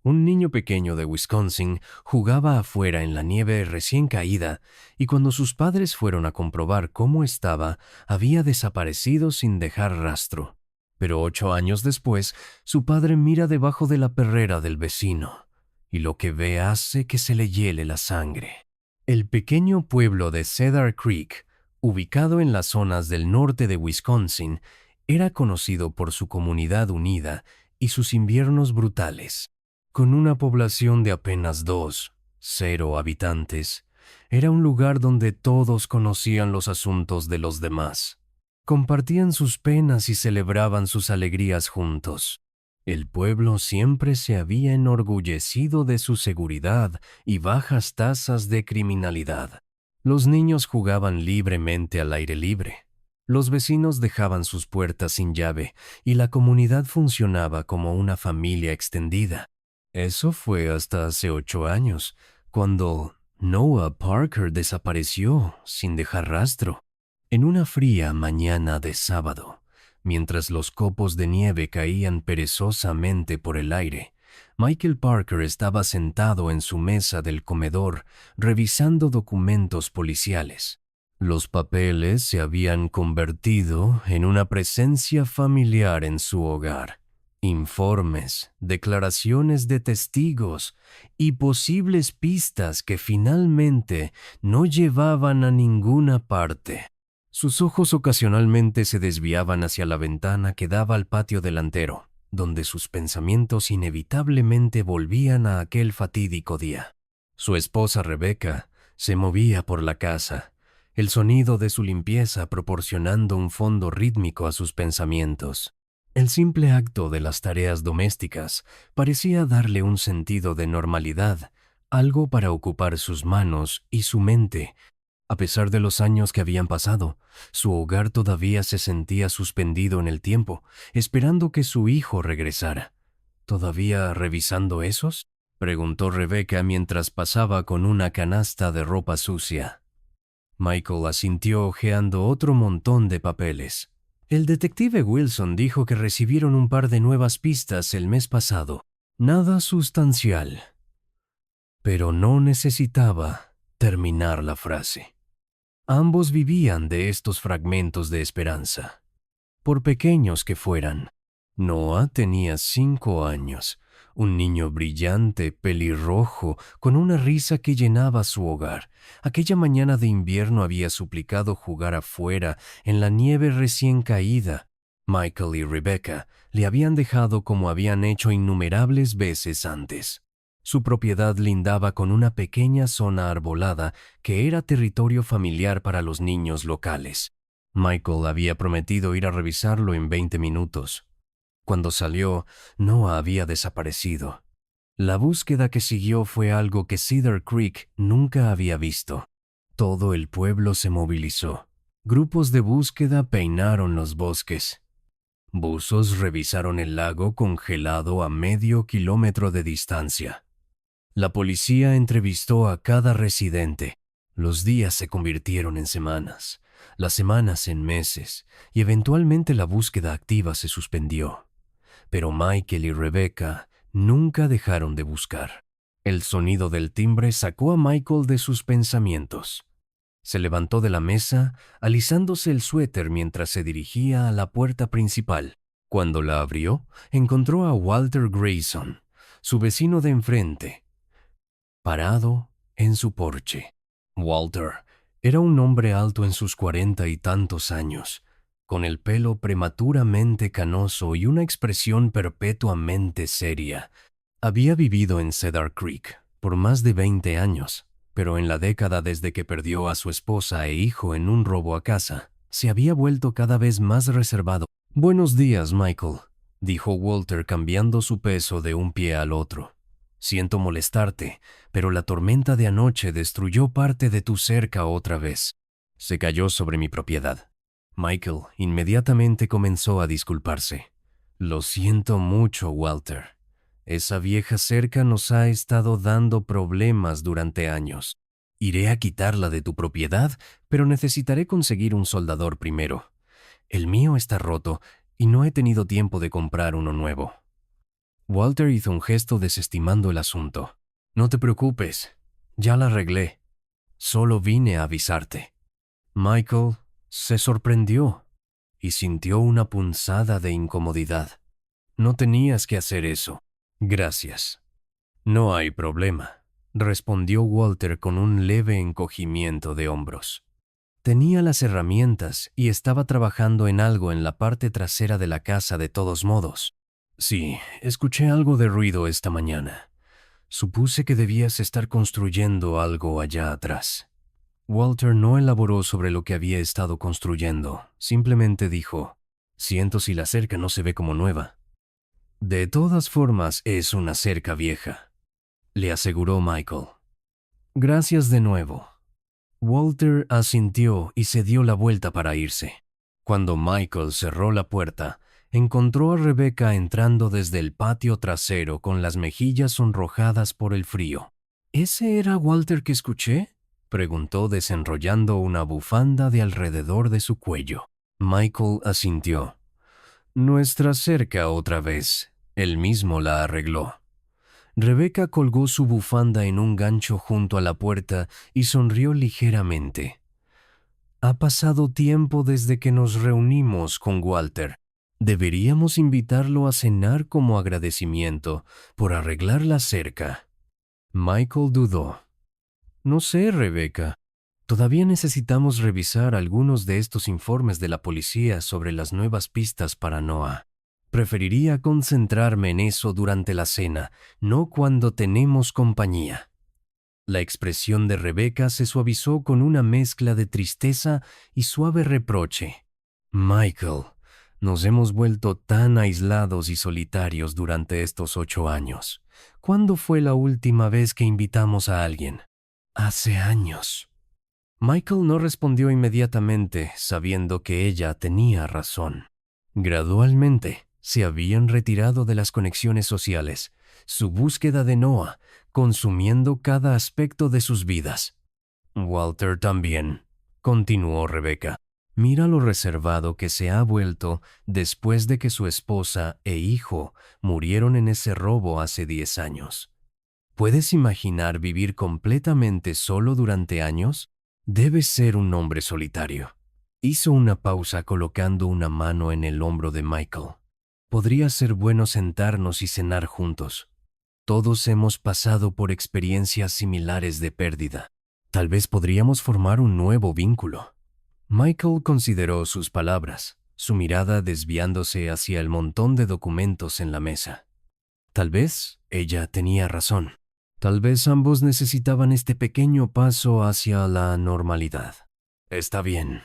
Un niño pequeño de Wisconsin jugaba afuera en la nieve recién caída y cuando sus padres fueron a comprobar cómo estaba, había desaparecido sin dejar rastro. Pero 8 años después, su padre mira debajo de la perrera del vecino y lo que ve hace que se le hiele la sangre. El pequeño pueblo de Cedar Creek, ubicado en las zonas del norte de Wisconsin, era conocido por su comunidad unida y sus inviernos brutales. Con una población de apenas 0 habitantes, era un lugar donde todos conocían los asuntos de los demás. Compartían sus penas y celebraban sus alegrías juntos. El pueblo siempre se había enorgullecido de su seguridad y bajas tasas de criminalidad. Los niños jugaban libremente al aire libre. Los vecinos dejaban sus puertas sin llave y la comunidad funcionaba como una familia extendida. Eso fue hasta hace 8 años, cuando Noah Parker desapareció sin dejar rastro. En una fría mañana de sábado, mientras los copos de nieve caían perezosamente por el aire, Michael Parker estaba sentado en su mesa del comedor revisando documentos policiales. Los papeles se habían convertido en una presencia familiar en su hogar. Informes, declaraciones de testigos y posibles pistas que finalmente no llevaban a ninguna parte. Sus ojos ocasionalmente se desviaban hacia la ventana que daba al patio delantero, donde sus pensamientos inevitablemente volvían a aquel fatídico día. Su esposa Rebecca se movía por la casa, el sonido de su limpieza proporcionando un fondo rítmico a sus pensamientos. El simple acto de las tareas domésticas parecía darle un sentido de normalidad, algo para ocupar sus manos y su mente. A pesar de los años que habían pasado, su hogar todavía se sentía suspendido en el tiempo, esperando que su hijo regresara. ¿Todavía revisando esos?, preguntó Rebecca mientras pasaba con una canasta de ropa sucia. Michael asintió hojeando otro montón de papeles. El detective Wilson dijo que recibieron un par de nuevas pistas el mes pasado. Nada sustancial. Pero no necesitaba terminar la frase. Ambos vivían de estos fragmentos de esperanza, por pequeños que fueran. Noah tenía 5 años, un niño brillante, pelirrojo, con una risa que llenaba su hogar. Aquella mañana de invierno había suplicado jugar afuera, en la nieve recién caída. Michael y Rebecca le habían dejado como habían hecho innumerables veces antes. Su propiedad lindaba con una pequeña zona arbolada que era territorio familiar para los niños locales. Michael había prometido ir a revisarlo en 20 minutos. Cuando salió, Noah había desaparecido. La búsqueda que siguió fue algo que Cedar Creek nunca había visto. Todo el pueblo se movilizó. Grupos de búsqueda peinaron los bosques. Buzos revisaron el lago congelado a medio kilómetro de distancia. La policía entrevistó a cada residente. Los días se convirtieron en semanas, las semanas en meses, y eventualmente la búsqueda activa se suspendió. Pero Michael y Rebecca nunca dejaron de buscar. El sonido del timbre sacó a Michael de sus pensamientos. Se levantó de la mesa, alisándose el suéter mientras se dirigía a la puerta principal. Cuando la abrió, encontró a Walter Grayson, su vecino de enfrente, parado en su porche. Walter era un hombre alto en sus 40 y tantos años, con el pelo prematuramente canoso y una expresión perpetuamente seria. Había vivido en Cedar Creek por más de 20 años, pero en la década desde que perdió a su esposa e hijo en un robo a casa, se había vuelto cada vez más reservado. «Buenos días, Michael», dijo Walter cambiando su peso de un pie al otro. «Siento molestarte, pero la tormenta de anoche destruyó parte de tu cerca otra vez. Se cayó sobre mi propiedad». Michael inmediatamente comenzó a disculparse. «Lo siento mucho, Walter. Esa vieja cerca nos ha estado dando problemas durante años. Iré a quitarla de tu propiedad, pero necesitaré conseguir un soldador primero. El mío está roto y no he tenido tiempo de comprar uno nuevo». Walter hizo un gesto desestimando el asunto. No te preocupes, ya la arreglé. Solo vine a avisarte. Michael se sorprendió y sintió una punzada de incomodidad. No tenías que hacer eso. Gracias. No hay problema, respondió Walter con un leve encogimiento de hombros. Tenía las herramientas y estaba trabajando en algo en la parte trasera de la casa de todos modos. Sí, escuché algo de ruido esta mañana. Supuse que debías estar construyendo algo allá atrás. Walter no elaboró sobre lo que había estado construyendo, simplemente dijo, siento si la cerca no se ve como nueva. De todas formas, es una cerca vieja, le aseguró Michael. Gracias de nuevo. Walter asintió y se dio la vuelta para irse. Cuando Michael cerró la puerta, encontró a Rebecca entrando desde el patio trasero con las mejillas sonrojadas por el frío. ¿Ese era Walter que escuché?, preguntó desenrollando una bufanda de alrededor de su cuello. Michael asintió. Nuestra cerca otra vez. Él mismo la arregló. Rebecca colgó su bufanda en un gancho junto a la puerta y sonrió ligeramente. Ha pasado tiempo desde que nos reunimos con Walter. Deberíamos invitarlo a cenar como agradecimiento por arreglar la cerca. Michael dudó. No sé, Rebecca. Todavía necesitamos revisar algunos de estos informes de la policía sobre las nuevas pistas para Noah. Preferiría concentrarme en eso durante la cena, no cuando tenemos compañía. La expresión de Rebecca se suavizó con una mezcla de tristeza y suave reproche. Michael, nos hemos vuelto tan aislados y solitarios durante estos 8 años. ¿Cuándo fue la última vez que invitamos a alguien? Hace años. Michael no respondió inmediatamente, sabiendo que ella tenía razón. Gradualmente, se habían retirado de las conexiones sociales, su búsqueda de Noah, consumiendo cada aspecto de sus vidas. Walter también, continuó Rebecca. Mira lo reservado que se ha vuelto después de que su esposa e hijo murieron en ese robo hace 10 años. ¿Puedes imaginar vivir completamente solo durante años? Debes ser un hombre solitario. Hizo una pausa colocando una mano en el hombro de Michael. Podría ser bueno sentarnos y cenar juntos. Todos hemos pasado por experiencias similares de pérdida. Tal vez podríamos formar un nuevo vínculo. Michael consideró sus palabras, su mirada desviándose hacia el montón de documentos en la mesa. Tal vez ella tenía razón. Tal vez ambos necesitaban este pequeño paso hacia la normalidad. Está bien,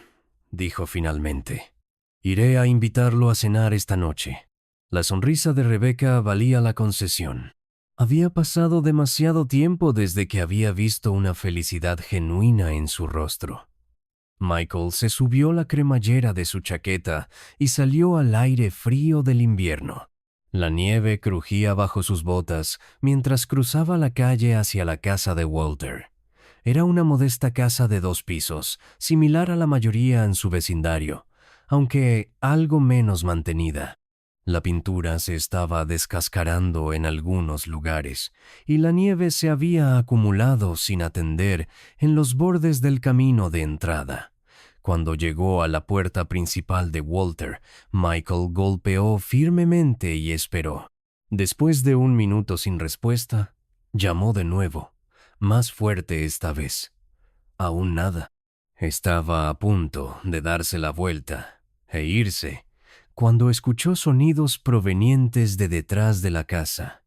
dijo finalmente. Iré a invitarlo a cenar esta noche. La sonrisa de Rebecca valía la concesión. Había pasado demasiado tiempo desde que había visto una felicidad genuina en su rostro. Michael se subió la cremallera de su chaqueta y salió al aire frío del invierno. La nieve crujía bajo sus botas mientras cruzaba la calle hacia la casa de Walter. Era una modesta casa de 2 pisos, similar a la mayoría en su vecindario, aunque algo menos mantenida. La pintura se estaba descascarando en algunos lugares, y la nieve se había acumulado sin atender en los bordes del camino de entrada. Cuando llegó a la puerta principal de Walter, Michael golpeó firmemente y esperó. Después de 1 minuto sin respuesta, llamó de nuevo, más fuerte esta vez. Aún nada. Estaba a punto de darse la vuelta e irse, cuando escuchó sonidos provenientes de detrás de la casa.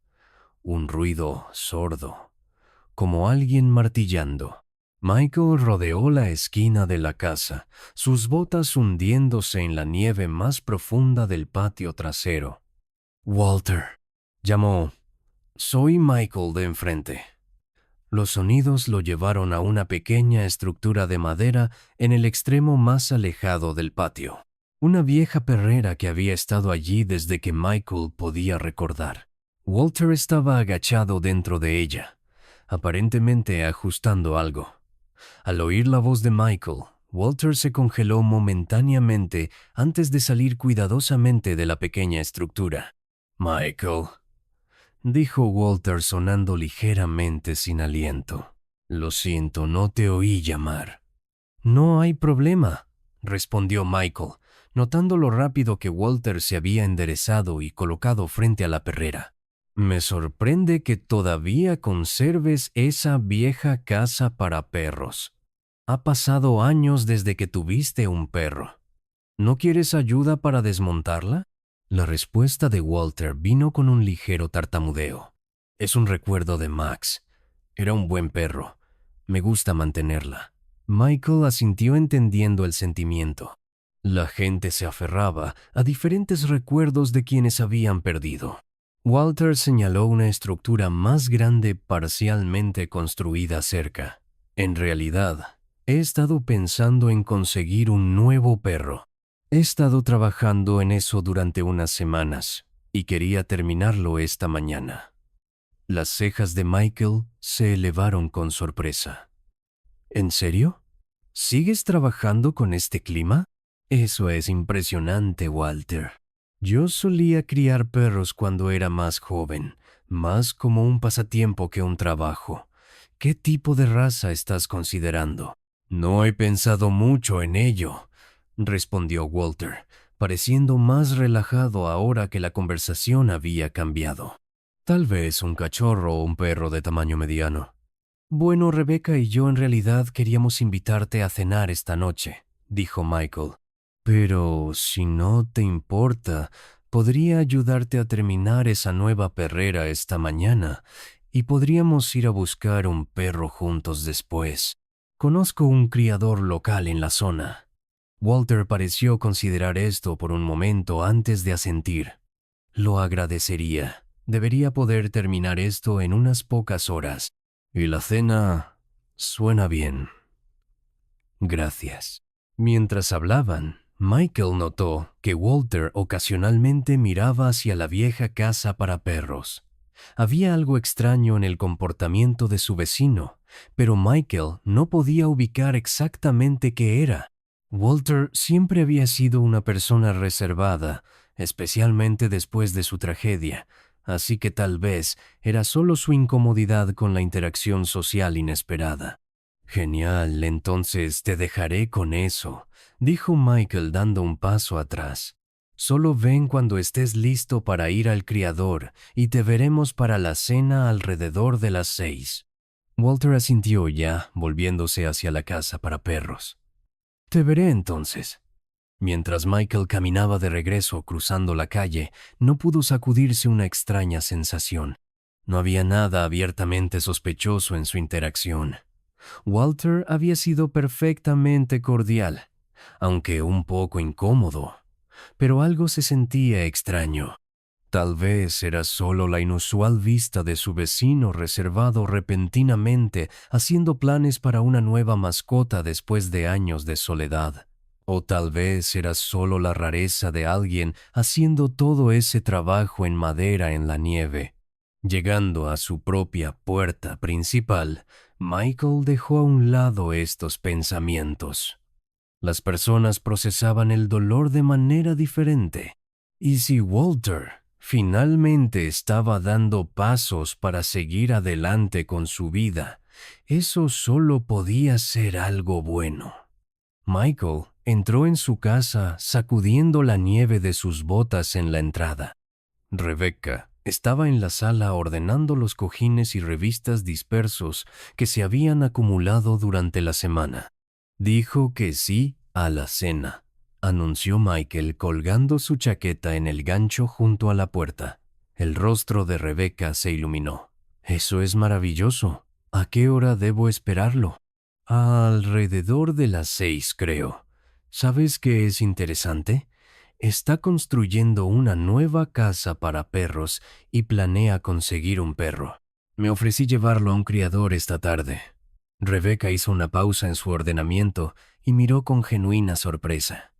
Un ruido sordo, como alguien martillando. Michael rodeó la esquina de la casa, sus botas hundiéndose en la nieve más profunda del patio trasero. «Walter», llamó. «Soy Michael de enfrente». Los sonidos lo llevaron a una pequeña estructura de madera en el extremo más alejado del patio. Una vieja perrera que había estado allí desde que Michael podía recordar. Walter estaba agachado dentro de ella, aparentemente ajustando algo. Al oír la voz de Michael, Walter se congeló momentáneamente antes de salir cuidadosamente de la pequeña estructura. «Michael», dijo Walter sonando ligeramente sin aliento. Lo siento, no te oí llamar. No hay problema, respondió Michael, notando lo rápido que Walter se había enderezado y colocado frente a la perrera. Me sorprende que todavía conserves esa vieja casa para perros. Ha pasado años desde que tuviste un perro. ¿No quieres ayuda para desmontarla? La respuesta de Walter vino con un ligero tartamudeo. Es un recuerdo de Max. Era un buen perro. Me gusta mantenerla. Michael asintió entendiendo el sentimiento. La gente se aferraba a diferentes recuerdos de quienes habían perdido. Walter señaló una estructura más grande parcialmente construida cerca. En realidad, he estado pensando en conseguir un nuevo perro. He estado trabajando en eso durante unas semanas y quería terminarlo esta mañana. Las cejas de Michael se elevaron con sorpresa. ¿En serio? ¿Sigues trabajando con este clima? Eso es impresionante, Walter. Yo solía criar perros cuando era más joven, más como un pasatiempo que un trabajo. ¿Qué tipo de raza estás considerando? No he pensado mucho en ello, respondió Walter, pareciendo más relajado ahora que la conversación había cambiado. Tal vez un cachorro o un perro de tamaño mediano. Bueno, Rebecca y yo en realidad queríamos invitarte a cenar esta noche, dijo Michael. Pero si no te importa, podría ayudarte a terminar esa nueva perrera esta mañana y podríamos ir a buscar un perro juntos después. Conozco un criador local en la zona. Walter pareció considerar esto por un momento antes de asentir. Lo agradecería. Debería poder terminar esto en unas pocas horas. Y la cena suena bien. Gracias. Mientras hablaban, Michael notó que Walter ocasionalmente miraba hacia la vieja casa para perros. Había algo extraño en el comportamiento de su vecino, pero Michael no podía ubicar exactamente qué era. Walter siempre había sido una persona reservada, especialmente después de su tragedia, así que tal vez era solo su incomodidad con la interacción social inesperada. Genial, entonces te dejaré con eso, dijo Michael dando un paso atrás. Solo ven cuando estés listo para ir al criador y te veremos para la cena alrededor de las 6. Walter asintió ya, volviéndose hacia la casa para perros. Te veré entonces. Mientras Michael caminaba de regreso cruzando la calle, no pudo sacudirse una extraña sensación. No había nada abiertamente sospechoso en su interacción. Walter había sido perfectamente cordial, aunque un poco incómodo, pero algo se sentía extraño. Tal vez era solo la inusual vista de su vecino reservado repentinamente haciendo planes para una nueva mascota después de años de soledad. O tal vez era solo la rareza de alguien haciendo todo ese trabajo en madera en la nieve. Llegando a su propia puerta principal, Michael dejó a un lado estos pensamientos. Las personas procesaban el dolor de manera diferente. Y si Walter finalmente estaba dando pasos para seguir adelante con su vida, eso solo podía ser algo bueno. Michael entró en su casa sacudiendo la nieve de sus botas en la entrada. Rebecca estaba en la sala ordenando los cojines y revistas dispersos que se habían acumulado durante la semana. Dijo que sí a la cena, anunció Michael colgando su chaqueta en el gancho junto a la puerta. El rostro de Rebecca se iluminó. Eso es maravilloso. ¿A qué hora debo esperarlo? Alrededor de las 6, creo. ¿Sabes qué es interesante? Está construyendo una nueva casa para perros y planea conseguir un perro. Me ofrecí llevarlo a un criador esta tarde. Rebecca hizo una pausa en su ordenamiento y miró con genuina sorpresa.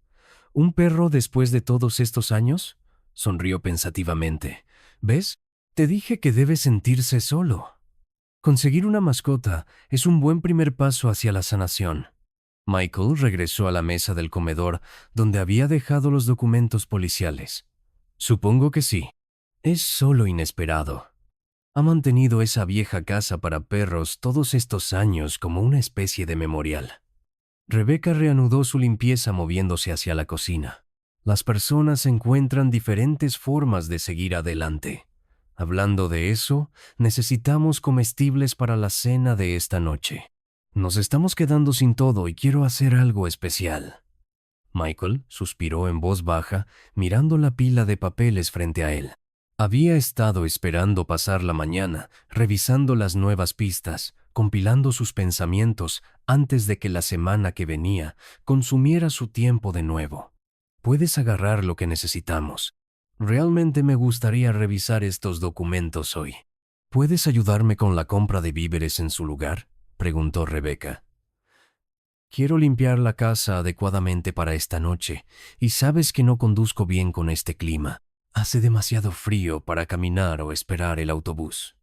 ¿Un perro después de todos estos años? Sonrió pensativamente. ¿Ves? Te dije que debe sentirse solo. Conseguir una mascota es un buen primer paso hacia la sanación. Michael regresó a la mesa del comedor donde había dejado los documentos policiales. Supongo que sí. Es solo inesperado. Ha mantenido esa vieja casa para perros todos estos años como una especie de memorial. Rebecca reanudó su limpieza moviéndose hacia la cocina. Las personas encuentran diferentes formas de seguir adelante. Hablando de eso, necesitamos comestibles para la cena de esta noche. Nos estamos quedando sin todo y quiero hacer algo especial. Michael suspiró en voz baja, mirando la pila de papeles frente a él. Había estado esperando pasar la mañana, revisando las nuevas pistas, compilando sus pensamientos antes de que la semana que venía consumiera su tiempo de nuevo. Puedes agarrar lo que necesitamos. Realmente me gustaría revisar estos documentos hoy. ¿Puedes ayudarme con la compra de víveres en su lugar?, preguntó Rebecca. Quiero limpiar la casa adecuadamente para esta noche, y sabes que no conduzco bien con este clima. Hace demasiado frío para caminar o esperar el autobús.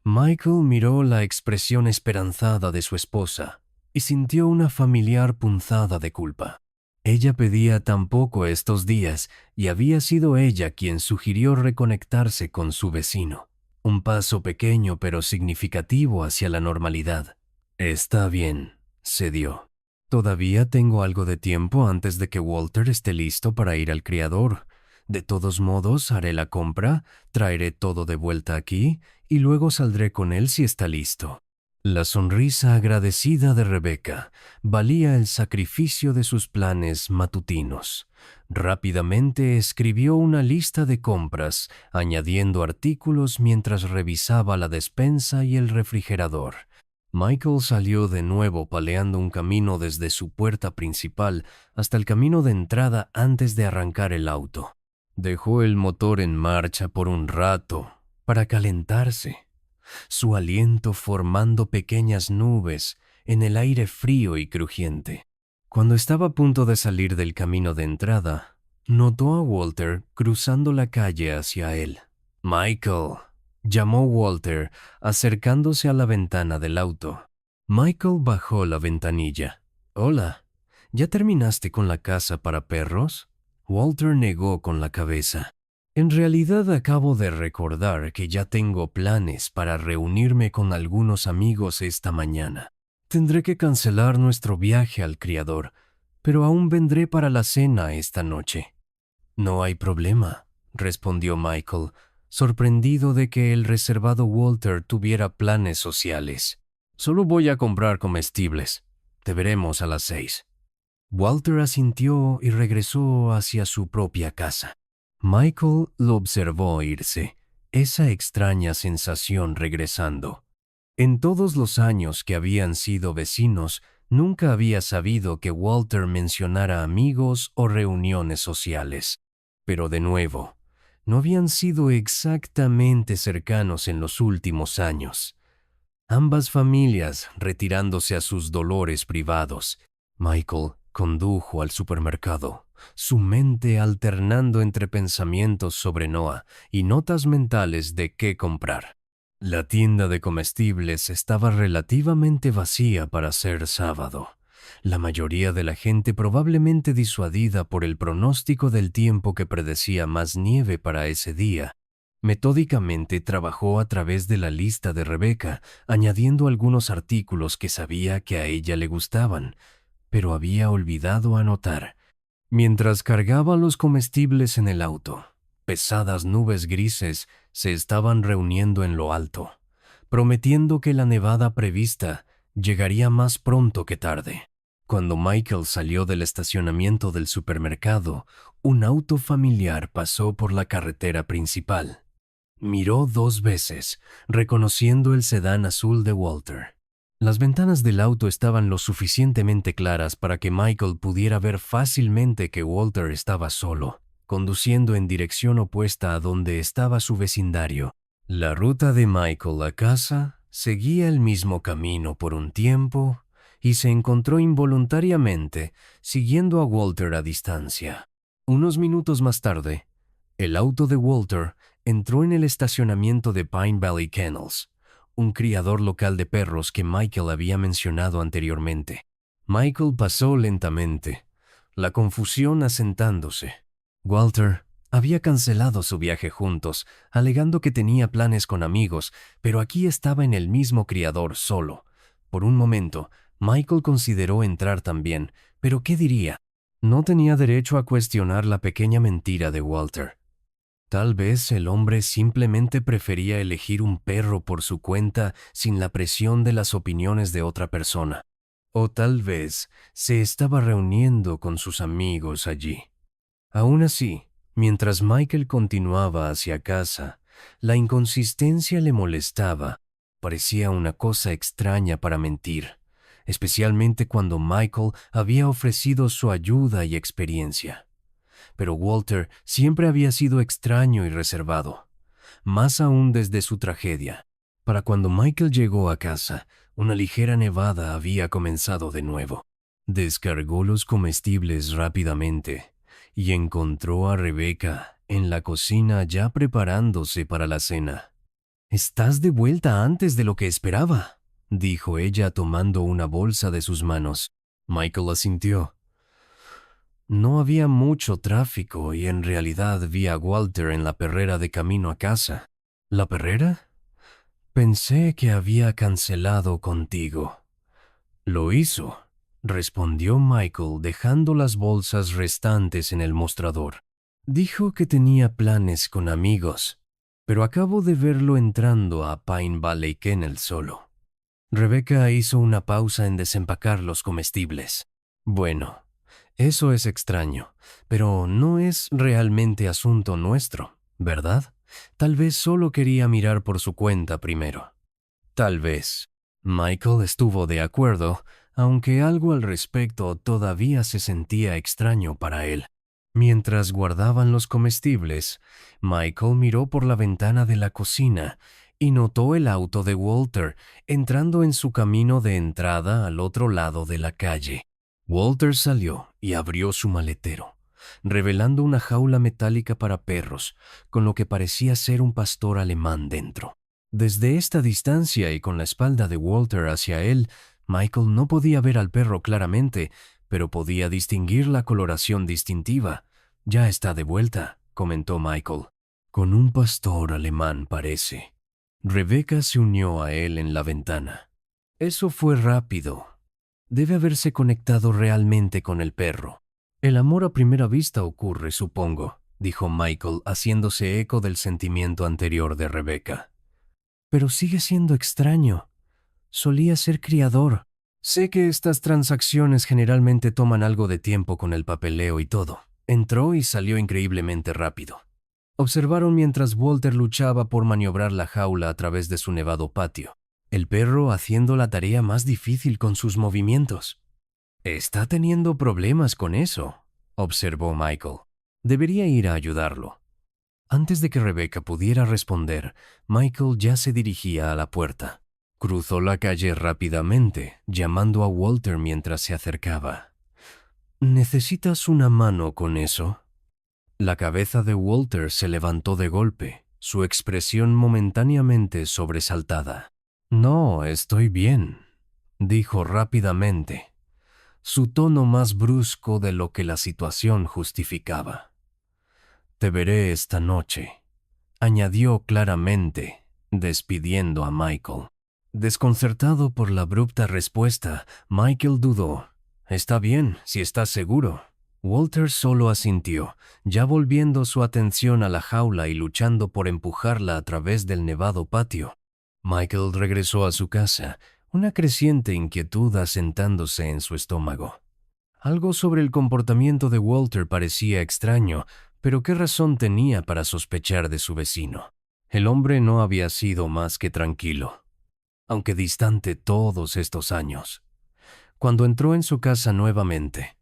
Michael miró la expresión esperanzada de su esposa y sintió una familiar punzada de culpa. Ella pedía tan poco estos días y había sido ella quien sugirió reconectarse con su vecino. Un paso pequeño pero significativo hacia la normalidad. Está bien, cedió. Todavía tengo algo de tiempo antes de que Walter esté listo para ir al criador. De todos modos, haré la compra, traeré todo de vuelta aquí y luego saldré con él si está listo. La sonrisa agradecida de Rebecca valía el sacrificio de sus planes matutinos. Rápidamente escribió una lista de compras, añadiendo artículos mientras revisaba la despensa y el refrigerador. Michael salió de nuevo paleando un camino desde su puerta principal hasta el camino de entrada antes de arrancar el auto. Dejó el motor en marcha por un rato para calentarse, su aliento formando pequeñas nubes en el aire frío y crujiente. Cuando estaba a punto de salir del camino de entrada, notó a Walter cruzando la calle hacia él. «Michael», llamó Walter, acercándose a la ventana del auto. Michael bajó la ventanilla. «Hola, ¿ya terminaste con la casa para perros?». Walter negó con la cabeza. «En realidad acabo de recordar que ya tengo planes para reunirme con algunos amigos esta mañana. Tendré que cancelar nuestro viaje al criador, pero aún vendré para la cena esta noche». «No hay problema», respondió Michael, sorprendido de que el reservado Walter tuviera planes sociales. «Solo voy a comprar comestibles. Te veremos a las 6». Walter asintió y regresó hacia su propia casa. Michael lo observó irse, esa extraña sensación regresando. En todos los años que habían sido vecinos, nunca había sabido que Walter mencionara amigos o reuniones sociales. Pero de nuevo, no habían sido exactamente cercanos en los últimos años. Ambas familias retirándose a sus dolores privados. Michael condujo al supermercado, su mente alternando entre pensamientos sobre Noah y notas mentales de qué comprar. La tienda de comestibles estaba relativamente vacía para ser sábado. La mayoría de la gente probablemente disuadida por el pronóstico del tiempo que predecía más nieve para ese día. Metódicamente trabajó a través de la lista de Rebecca, añadiendo algunos artículos que sabía que a ella le gustaban, pero había olvidado anotar. Mientras cargaba los comestibles en el auto, pesadas nubes grises se estaban reuniendo en lo alto, prometiendo que la nevada prevista llegaría más pronto que tarde. Cuando Michael salió del estacionamiento del supermercado, un auto familiar pasó por la carretera principal. Miró 2 veces, reconociendo el sedán azul de Walter. Las ventanas del auto estaban lo suficientemente claras para que Michael pudiera ver fácilmente que Walter estaba solo, conduciendo en dirección opuesta a donde estaba su vecindario. La ruta de Michael a casa seguía el mismo camino por un tiempo y se encontró involuntariamente siguiendo a Walter a distancia. Unos minutos más tarde, el auto de Walter entró en el estacionamiento de Pine Valley Kennels, un criador local de perros que Michael había mencionado anteriormente. Michael pasó lentamente, la confusión asentándose. «Walter, Había cancelado su viaje juntos, alegando que tenía planes con amigos, pero aquí estaba en el mismo criador solo. Por un momento, Michael consideró entrar también, pero ¿qué diría? No tenía derecho a cuestionar la pequeña mentira de Walter. Tal vez el hombre simplemente prefería elegir un perro por su cuenta sin la presión de las opiniones de otra persona. O tal vez se estaba reuniendo con sus amigos allí. Aún así, mientras Michael continuaba hacia casa, la inconsistencia le molestaba. Parecía una cosa extraña para mentir, especialmente cuando Michael había ofrecido su ayuda y experiencia. Pero Walter siempre había sido extraño y reservado, más aún desde su tragedia. Para cuando Michael llegó a casa, una ligera nevada había comenzado de nuevo. Descargó los comestibles rápidamente y encontró a Rebecca en la cocina ya preparándose para la cena. «Estás de vuelta antes de lo que esperaba», dijo ella tomando una bolsa de sus manos. Michael asintió. No había mucho tráfico y en realidad vi a Walter en la perrera de camino a casa. ¿La perrera? Pensé que había cancelado contigo. Lo hizo, respondió Michael dejando las bolsas restantes en el mostrador. Dijo que tenía planes con amigos, pero acabo de verlo entrando a Pine Valley Kennel solo. Rebecca hizo una pausa en desempacar los comestibles. Bueno, eso es extraño, pero no es realmente asunto nuestro, ¿verdad? Tal vez solo quería mirar por su cuenta primero. Tal vez. Michael estuvo de acuerdo, aunque algo al respecto todavía se sentía extraño para él. Mientras guardaban los comestibles, Michael miró por la ventana de la cocina y notó el auto de Walter entrando en su camino de entrada al otro lado de la calle. Walter salió y abrió su maletero, revelando una jaula metálica para perros, con lo que parecía ser un pastor alemán dentro. Desde esta distancia y con la espalda de Walter hacia él, Michael no podía ver al perro claramente, pero podía distinguir la coloración distintiva. «Ya está de vuelta», comentó Michael. «Con un pastor alemán, parece». Rebecca se unió a él en la ventana. Eso fue rápido. Debe haberse conectado realmente con el perro. «El amor a primera vista ocurre, supongo», dijo Michael, haciéndose eco del sentimiento anterior de Rebecca. «Pero sigue siendo extraño. Solía ser criador. Sé que estas transacciones generalmente toman algo de tiempo con el papeleo y todo». Entró y salió increíblemente rápido. Observaron mientras Walter luchaba por maniobrar la jaula a través de su nevado patio. El perro haciendo la tarea más difícil con sus movimientos. «Está teniendo problemas con eso», observó Michael. «Debería ir a ayudarlo». Antes de que Rebecca pudiera responder, Michael ya se dirigía a la puerta. Cruzó la calle rápidamente, llamando a Walter mientras se acercaba. «¿Necesitas una mano con eso?» La cabeza de Walter se levantó de golpe, su expresión momentáneamente sobresaltada. «No, estoy bien», dijo rápidamente, su tono más brusco de lo que la situación justificaba. «Te veré esta noche», añadió claramente, despidiendo a Michael. Desconcertado por la abrupta respuesta, Michael dudó. «Está bien, si estás seguro». Walter solo asintió, ya volviendo su atención a la jaula y luchando por empujarla a través del nevado patio. Michael regresó a su casa, una creciente inquietud asentándose en su estómago. Algo sobre el comportamiento de Walter parecía extraño, pero ¿qué razón tenía para sospechar de su vecino? El hombre no había sido más que tranquilo, aunque distante todos estos años. Cuando entró en su casa nuevamente,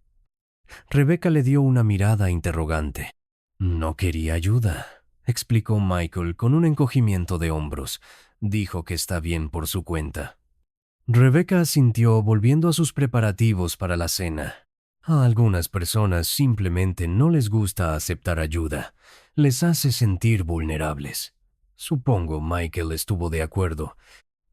Rebecca le dio una mirada interrogante. «No quería ayuda», explicó Michael con un encogimiento de hombros. «Dijo que está bien por su cuenta». Rebecca asintió, volviendo a sus preparativos para la cena. A algunas personas simplemente no les gusta aceptar ayuda. Les hace sentir vulnerables. Supongo Michael estuvo de acuerdo,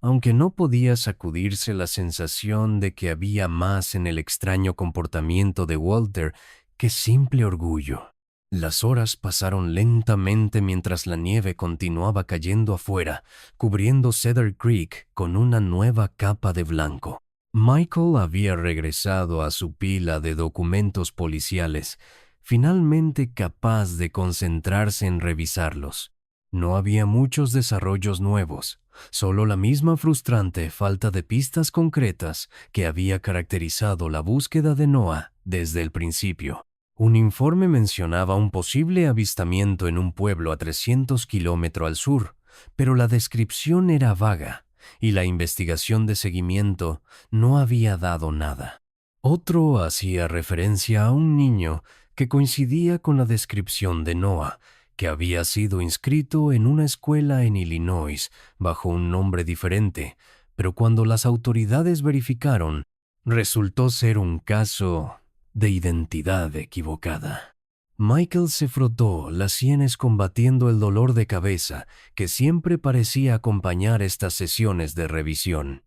aunque no podía sacudirse la sensación de que había más en el extraño comportamiento de Walter que simple orgullo. Las horas pasaron lentamente mientras la nieve continuaba cayendo afuera, cubriendo Cedar Creek con una nueva capa de blanco. Michael había regresado a su pila de documentos policiales, finalmente capaz de concentrarse en revisarlos. No había muchos desarrollos nuevos, solo la misma frustrante falta de pistas concretas que había caracterizado la búsqueda de Noah desde el principio. Un informe mencionaba un posible avistamiento en un pueblo a 300 kilómetros al sur, pero la descripción era vaga y la investigación de seguimiento no había dado nada. Otro hacía referencia a un niño que coincidía con la descripción de Noah, que había sido inscrito en una escuela en Illinois bajo un nombre diferente, pero cuando las autoridades verificaron, resultó ser un caso de identidad equivocada. Michael se frotó las sienes combatiendo el dolor de cabeza que siempre parecía acompañar estas sesiones de revisión.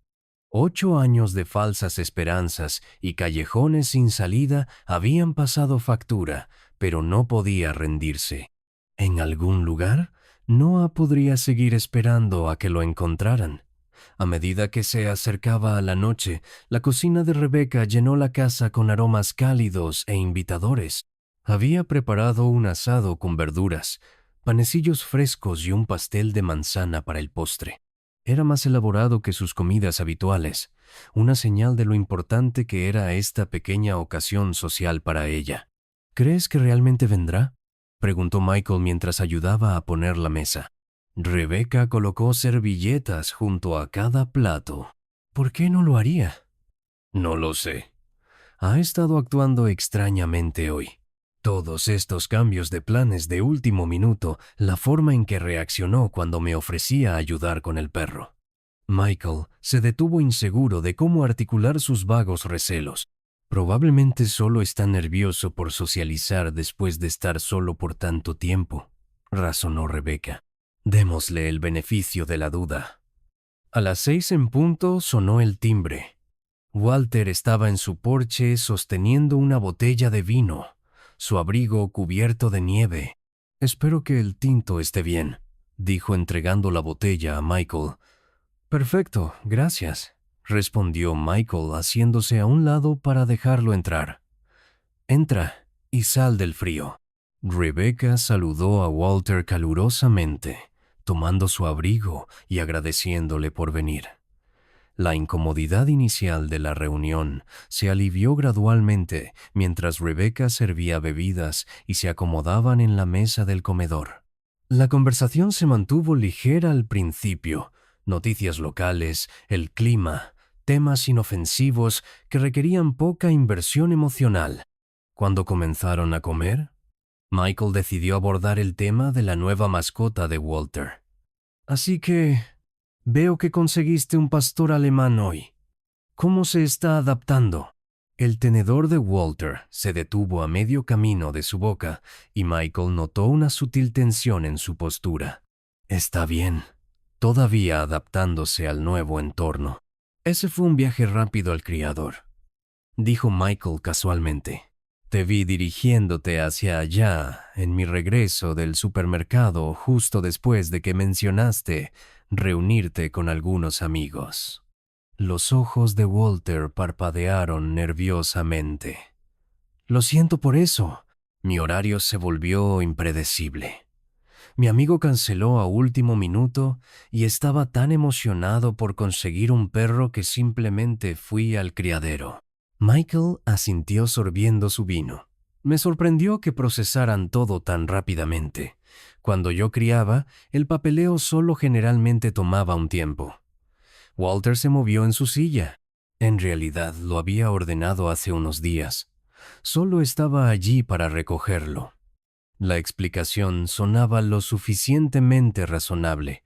8 años de falsas esperanzas y callejones sin salida habían pasado factura, pero no podía rendirse. En algún lugar, Noah podría seguir esperando a que lo encontraran. A medida que se acercaba a la noche, la cocina de Rebecca llenó la casa con aromas cálidos e invitadores. Había preparado un asado con verduras, panecillos frescos y un pastel de manzana para el postre. Era más elaborado que sus comidas habituales, una señal de lo importante que era esta pequeña ocasión social para ella. ¿Crees que realmente vendrá?, preguntó Michael mientras ayudaba a poner la mesa. Rebecca colocó servilletas junto a cada plato. ¿Por qué no lo haría? No lo sé. Ha estado actuando extrañamente hoy. Todos estos cambios de planes de último minuto, la forma en que reaccionó cuando me ofrecía ayudar con el perro. Michael se detuvo inseguro de cómo articular sus vagos recelos. Probablemente solo está nervioso por socializar después de estar solo por tanto tiempo, razonó Rebecca. Démosle el beneficio de la duda. A las 6 en punto sonó el timbre. Walter estaba en su porche sosteniendo una botella de vino, su abrigo cubierto de nieve. Espero que el tinto esté bien, dijo entregando la botella a Michael. Perfecto, gracias, respondió Michael haciéndose a un lado para dejarlo entrar. Entra y sal del frío. Rebecca saludó a Walter calurosamente, tomando su abrigo y agradeciéndole por venir. La incomodidad inicial de la reunión se alivió gradualmente mientras Rebecca servía bebidas y se acomodaban en la mesa del comedor. La conversación se mantuvo ligera al principio, noticias locales, el clima, temas inofensivos que requerían poca inversión emocional. Cuando comenzaron a comer, Michael decidió abordar el tema de la nueva mascota de Walter. Así que veo que conseguiste un pastor alemán hoy. ¿Cómo se está adaptando? El tenedor de Walter se detuvo a medio camino de su boca y Michael notó una sutil tensión en su postura. Está bien, todavía adaptándose al nuevo entorno. Ese fue un viaje rápido al criador, dijo Michael casualmente. Te vi dirigiéndote hacia allá en mi regreso del supermercado justo después de que mencionaste reunirte con algunos amigos. Los ojos de Walter parpadearon nerviosamente. Lo siento por eso. Mi horario se volvió impredecible. Mi amigo canceló a último minuto y estaba tan emocionado por conseguir un perro que simplemente fui al criadero. Michael asintió sorbiendo su vino. Me sorprendió que procesaran todo tan rápidamente. Cuando yo criaba, el papeleo solo generalmente tomaba un tiempo. Walter se movió en su silla. En realidad lo había ordenado hace unos días. Solo estaba allí para recogerlo. La explicación sonaba lo suficientemente razonable,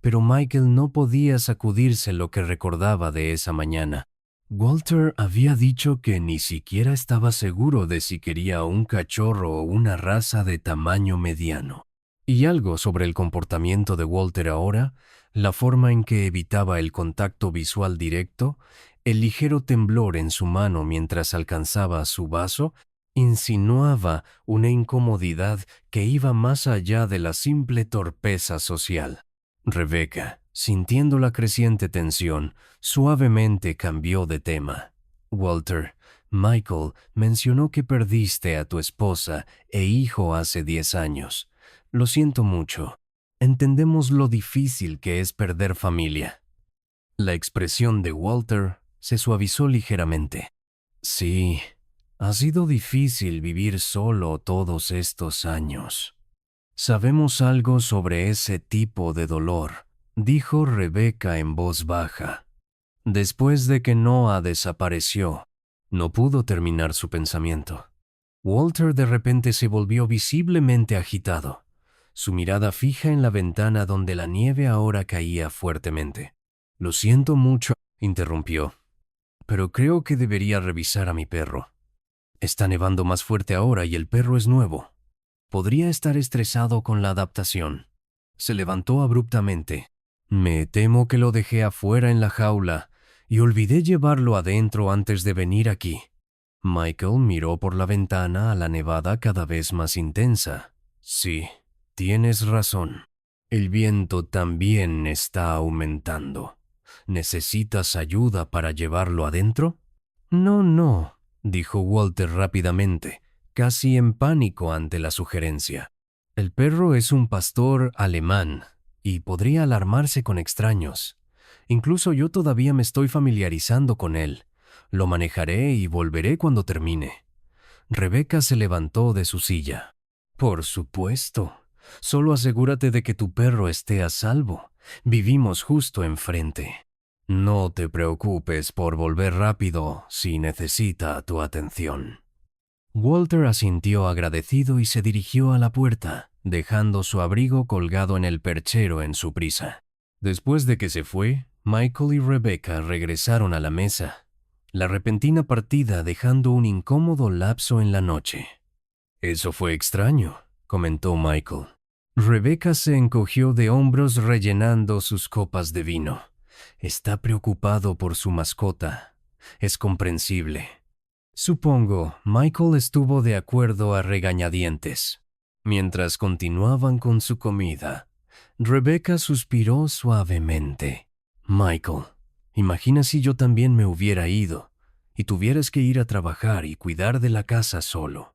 pero Michael no podía sacudirse lo que recordaba de esa mañana. Walter había dicho que ni siquiera estaba seguro de si quería un cachorro o una raza de tamaño mediano. Y algo sobre el comportamiento de Walter ahora, la forma en que evitaba el contacto visual directo, el ligero temblor en su mano mientras alcanzaba su vaso, Insinuaba una incomodidad que iba más allá de la simple torpeza social. Rebecca, sintiendo la creciente tensión, suavemente cambió de tema. Walter, Michael mencionó que perdiste a tu esposa e hijo hace 10 años. Lo siento mucho. Entendemos lo difícil que es perder familia. La expresión de Walter se suavizó ligeramente. Sí, ha sido difícil vivir solo todos estos años. Sabemos algo sobre ese tipo de dolor, dijo Rebecca en voz baja. Después de que Noah desapareció, no pudo terminar su pensamiento. Walter de repente se volvió visiblemente agitado, su mirada fija en la ventana donde la nieve ahora caía fuertemente. Lo siento mucho, interrumpió, pero creo que debería revisar a mi perro. Está nevando más fuerte ahora y el perro es nuevo. Podría estar estresado con la adaptación. Se levantó abruptamente. Me temo que lo dejé afuera en la jaula y olvidé llevarlo adentro antes de venir aquí. Michael miró por la ventana a la nevada cada vez más intensa. Sí, tienes razón. El viento también está aumentando. ¿Necesitas ayuda para llevarlo adentro? No, dijo Walter rápidamente, casi en pánico ante la sugerencia. El perro es un pastor alemán y podría alarmarse con extraños. Incluso yo todavía me estoy familiarizando con él. Lo manejaré y volveré cuando termine. Rebecca se levantó de su silla. Por supuesto. Solo asegúrate de que tu perro esté a salvo. Vivimos justo enfrente. No te preocupes por volver rápido si necesita tu atención. Walter asintió agradecido y se dirigió a la puerta, dejando su abrigo colgado en el perchero en su prisa. Después de que se fue, Michael y Rebecca regresaron a la mesa, la repentina partida dejando un incómodo lapso en la noche. Eso fue extraño, comentó Michael. Rebecca se encogió de hombros rellenando sus copas de vino. Está preocupado por su mascota. Es comprensible. Supongo, Michael estuvo de acuerdo a regañadientes. Mientras continuaban con su comida, Rebecca suspiró suavemente. Michael, imagina si yo también me hubiera ido y tuvieras que ir a trabajar y cuidar de la casa solo.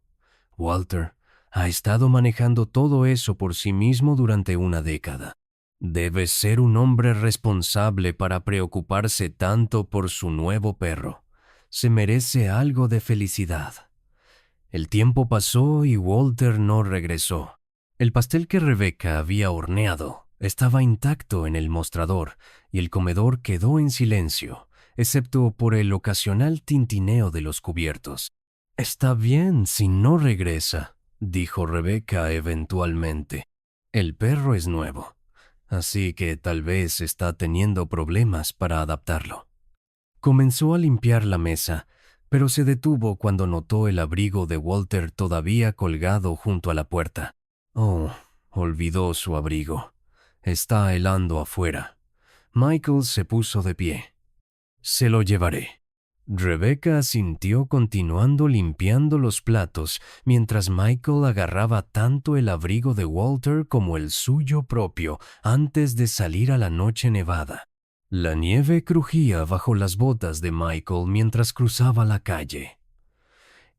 Walter ha estado manejando todo eso por sí mismo durante una década. Debes ser un hombre responsable para preocuparse tanto por su nuevo perro. Se merece algo de felicidad. El tiempo pasó y Walter no regresó. El pastel que Rebecca había horneado estaba intacto en el mostrador y el comedor quedó en silencio, excepto por el ocasional tintineo de los cubiertos. Está bien si no regresa, dijo Rebecca eventualmente. El perro es nuevo, así que tal vez está teniendo problemas para adaptarlo. Comenzó a limpiar la mesa, pero se detuvo cuando notó el abrigo de Walter todavía colgado junto a la puerta. Oh, olvidó su abrigo. Está helando afuera. Michael se puso de pie. Se lo llevaré. Rebecca asintió continuando limpiando los platos mientras Michael agarraba tanto el abrigo de Walter como el suyo propio antes de salir a la noche nevada. La nieve crujía bajo las botas de Michael mientras cruzaba la calle.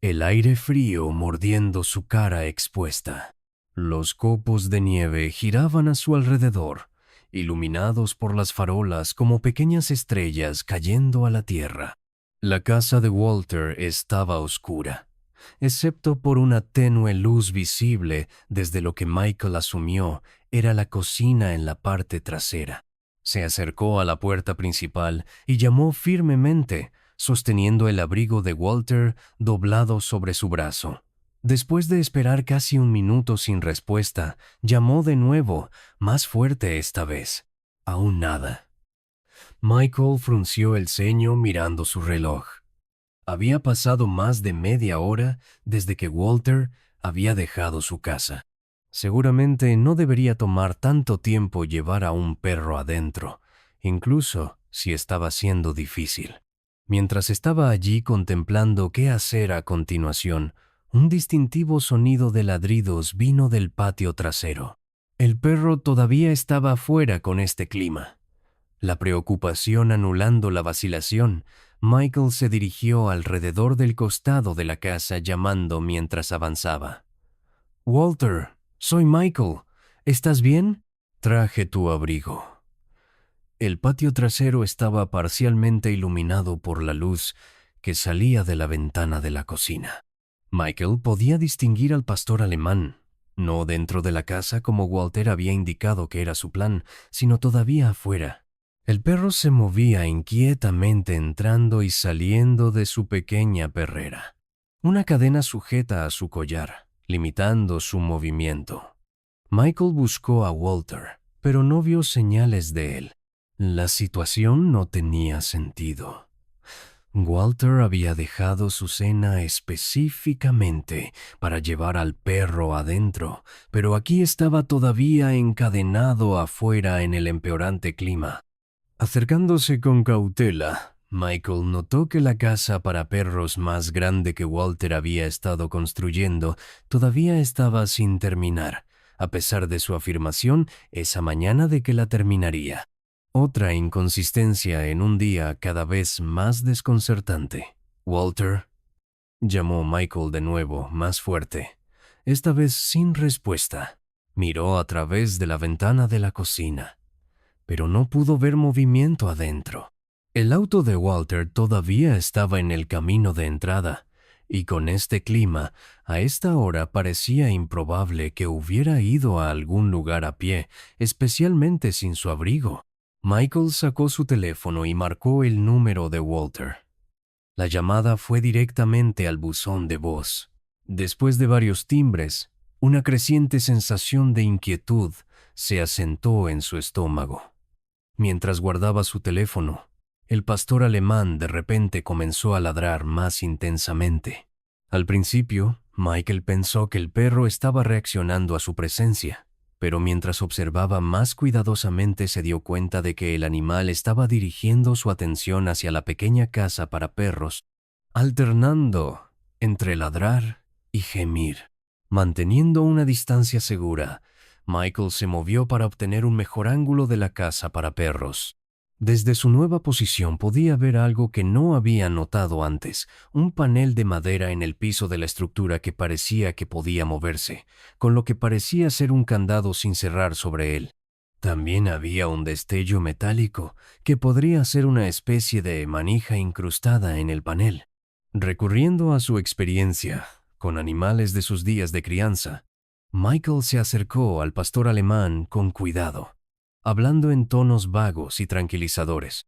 El aire frío mordiendo su cara expuesta. Los copos de nieve giraban a su alrededor, iluminados por las farolas como pequeñas estrellas cayendo a la tierra. La casa de Walter estaba oscura, excepto por una tenue luz visible desde lo que Michael asumió era la cocina en la parte trasera. Se acercó a la puerta principal y llamó firmemente, sosteniendo el abrigo de Walter doblado sobre su brazo. Después de esperar casi un minuto sin respuesta, llamó de nuevo, más fuerte esta vez. Aún nada. Michael frunció el ceño mirando su reloj. Había pasado más de media hora desde que Walter había dejado su casa. Seguramente no debería tomar tanto tiempo llevar a un perro adentro, incluso si estaba siendo difícil. Mientras estaba allí contemplando qué hacer a continuación, Un distintivo sonido de ladridos vino del patio trasero. El perro todavía estaba afuera con este clima. La preocupación anulando la vacilación, Michael se dirigió alrededor del costado de la casa llamando mientras avanzaba. «Walter, soy Michael. ¿Estás bien? Traje tu abrigo». El patio trasero estaba parcialmente iluminado por la luz que salía de la ventana de la cocina. Michael podía distinguir al pastor alemán, no dentro de la casa como Walter había indicado que era su plan, sino todavía afuera. El perro se movía inquietamente entrando y saliendo de su pequeña perrera, una cadena sujeta a su collar, limitando su movimiento. Michael buscó a Walter, pero no vio señales de él. La situación no tenía sentido. Walter había dejado su cena específicamente para llevar al perro adentro, pero aquí estaba todavía encadenado afuera en el empeorante clima. Acercándose con cautela, Michael notó que la casa para perros más grande que Walter había estado construyendo todavía estaba sin terminar, a pesar de su afirmación esa mañana de que la terminaría. Otra inconsistencia en un día cada vez más desconcertante. «Walter», llamó Michael de nuevo, más fuerte, esta vez sin respuesta. Miró a través de la ventana de la cocina, pero no pudo ver movimiento adentro. El auto de Walter todavía estaba en el camino de entrada, y con este clima, a esta hora parecía improbable que hubiera ido a algún lugar a pie, especialmente sin su abrigo. Michael sacó su teléfono y marcó el número de Walter. La llamada fue directamente al buzón de voz. Después de varios timbres, una creciente sensación de inquietud se asentó en su estómago. Mientras guardaba su teléfono, el pastor alemán de repente comenzó a ladrar más intensamente. Al principio, Michael pensó que el perro estaba reaccionando a su presencia, pero mientras observaba más cuidadosamente se dio cuenta de que el animal estaba dirigiendo su atención hacia la pequeña casa para perros, alternando entre ladrar y gemir. Manteniendo una distancia segura, Michael se movió para obtener un mejor ángulo de la casa para perros. Desde su nueva posición podía ver algo que no había notado antes, un panel de madera en el piso de la estructura que parecía que podía moverse, con lo que parecía ser un candado sin cerrar sobre él. También había un destello metálico que podría ser una especie de manija incrustada en el panel. Recurriendo a su experiencia con animales de sus días de crianza, Michael se acercó al pastor alemán con cuidado, hablando en tonos vagos y tranquilizadores.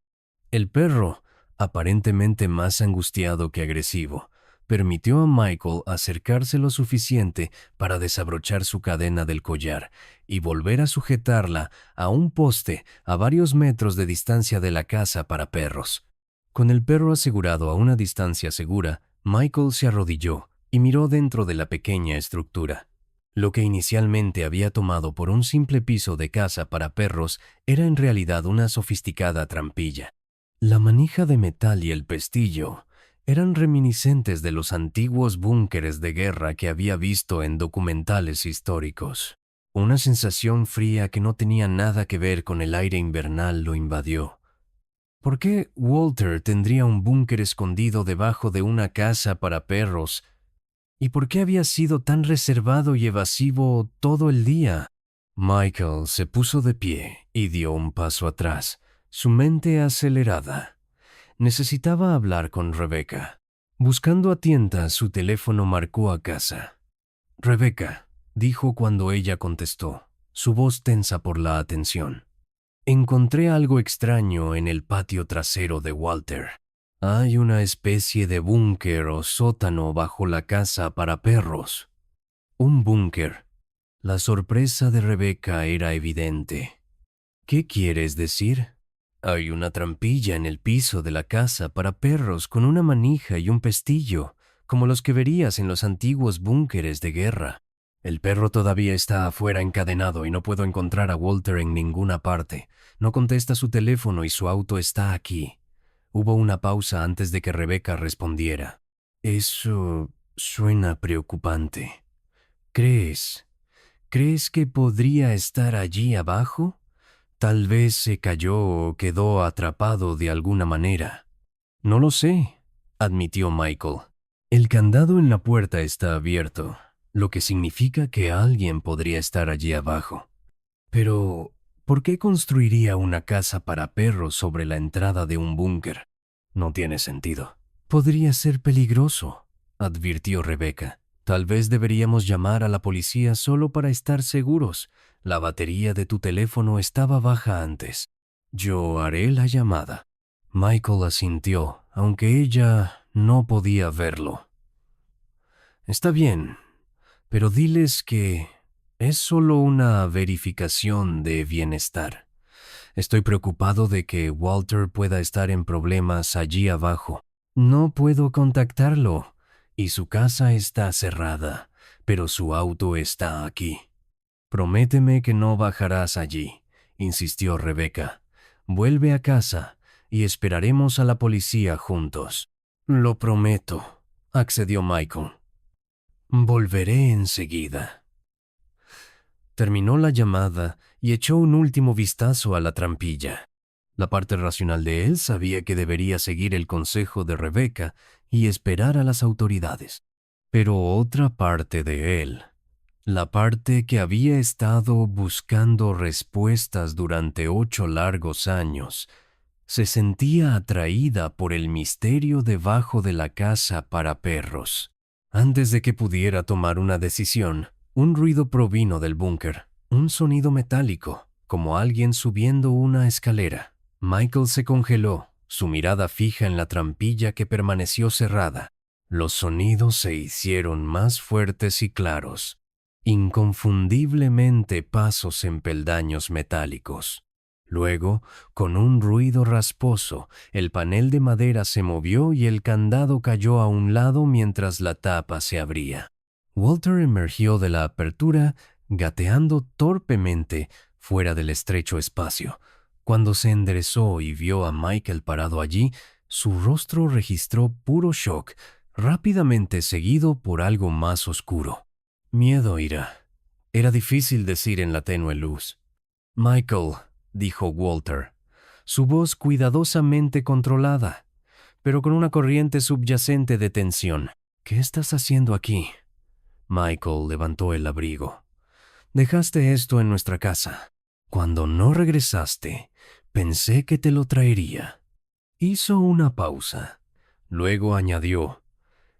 El perro, aparentemente más angustiado que agresivo, permitió a Michael acercarse lo suficiente para desabrochar su cadena del collar y volver a sujetarla a un poste a varios metros de distancia de la casa para perros. Con el perro asegurado a una distancia segura, Michael se arrodilló y miró dentro de la pequeña estructura. Lo que inicialmente había tomado por un simple piso de casa para perros era en realidad una sofisticada trampilla. La manija de metal y el pestillo eran reminiscentes de los antiguos búnkeres de guerra que había visto en documentales históricos. Una sensación fría que no tenía nada que ver con el aire invernal lo invadió. ¿Por qué Walter tendría un búnker escondido debajo de una casa para perros? ¿Y por qué había sido tan reservado y evasivo todo el día? Michael se puso de pie y dio un paso atrás, su mente acelerada. Necesitaba hablar con Rebecca. Buscando a tientas, su teléfono marcó a casa. «Rebecca», dijo cuando ella contestó, su voz tensa por la atención. «Encontré algo extraño en el patio trasero de Walter. Hay una especie de búnker o sótano bajo la casa para perros». Un búnker. La sorpresa de Rebecca era evidente. «¿Qué quieres decir?» «Hay una trampilla en el piso de la casa para perros con una manija y un pestillo, como los que verías en los antiguos búnkeres de guerra. El perro todavía está afuera encadenado y no puedo encontrar a Walter en ninguna parte. No contesta su teléfono y su auto está aquí». Hubo una pausa antes de que Rebecca respondiera. «Eso Suena preocupante. ¿Crees? ¿Crees que podría estar allí abajo? Tal vez se cayó o quedó atrapado de alguna manera. No lo sé, admitió Michael. El candado en la puerta está abierto, lo que significa que alguien podría estar allí abajo. Pero, ¿por qué construiría una casa para perros sobre la entrada de un búnker? No tiene sentido. Podría ser peligroso, advirtió Rebecca. Tal vez deberíamos llamar a la policía solo para estar seguros. La batería de tu teléfono estaba baja antes. Yo haré la llamada. Michael asintió, aunque ella no podía verlo. Está bien, pero diles que es solo una verificación de bienestar. Estoy preocupado de que Walter pueda estar en problemas allí abajo. No puedo contactarlo, y su casa está cerrada, pero su auto está aquí. Prométeme que no bajarás allí, insistió Rebecca. Vuelve a casa y esperaremos a la policía juntos. Lo prometo, accedió Michael. Volveré enseguida. Terminó la llamada y echó un último vistazo a la trampilla. La parte racional de él sabía que debería seguir el consejo de Rebecca y esperar a las autoridades. Pero otra parte de él, la parte que había estado buscando respuestas durante 8 largos años, se sentía atraída por el misterio debajo de la casa para perros. Antes de que pudiera tomar una decisión, un ruido provino del búnker, un sonido metálico, como alguien subiendo una escalera. Michael se congeló, su mirada fija en la trampilla que permaneció cerrada. Los sonidos se hicieron más fuertes y claros, inconfundiblemente pasos en peldaños metálicos. Luego, con un ruido rasposo, el panel de madera se movió y el candado cayó a un lado mientras la tapa se abría. Walter emergió de la apertura, gateando torpemente fuera del estrecho espacio. Cuando se enderezó y vio a Michael parado allí, su rostro registró puro shock, rápidamente seguido por algo más oscuro. Miedo, ira. Era difícil decir en la tenue luz. Michael, dijo Walter, su voz cuidadosamente controlada, pero con una corriente subyacente de tensión. ¿Qué estás haciendo aquí? Michael levantó el abrigo. Dejaste esto en nuestra casa. Cuando no regresaste, pensé que te lo traería. Hizo una pausa. Luego añadió,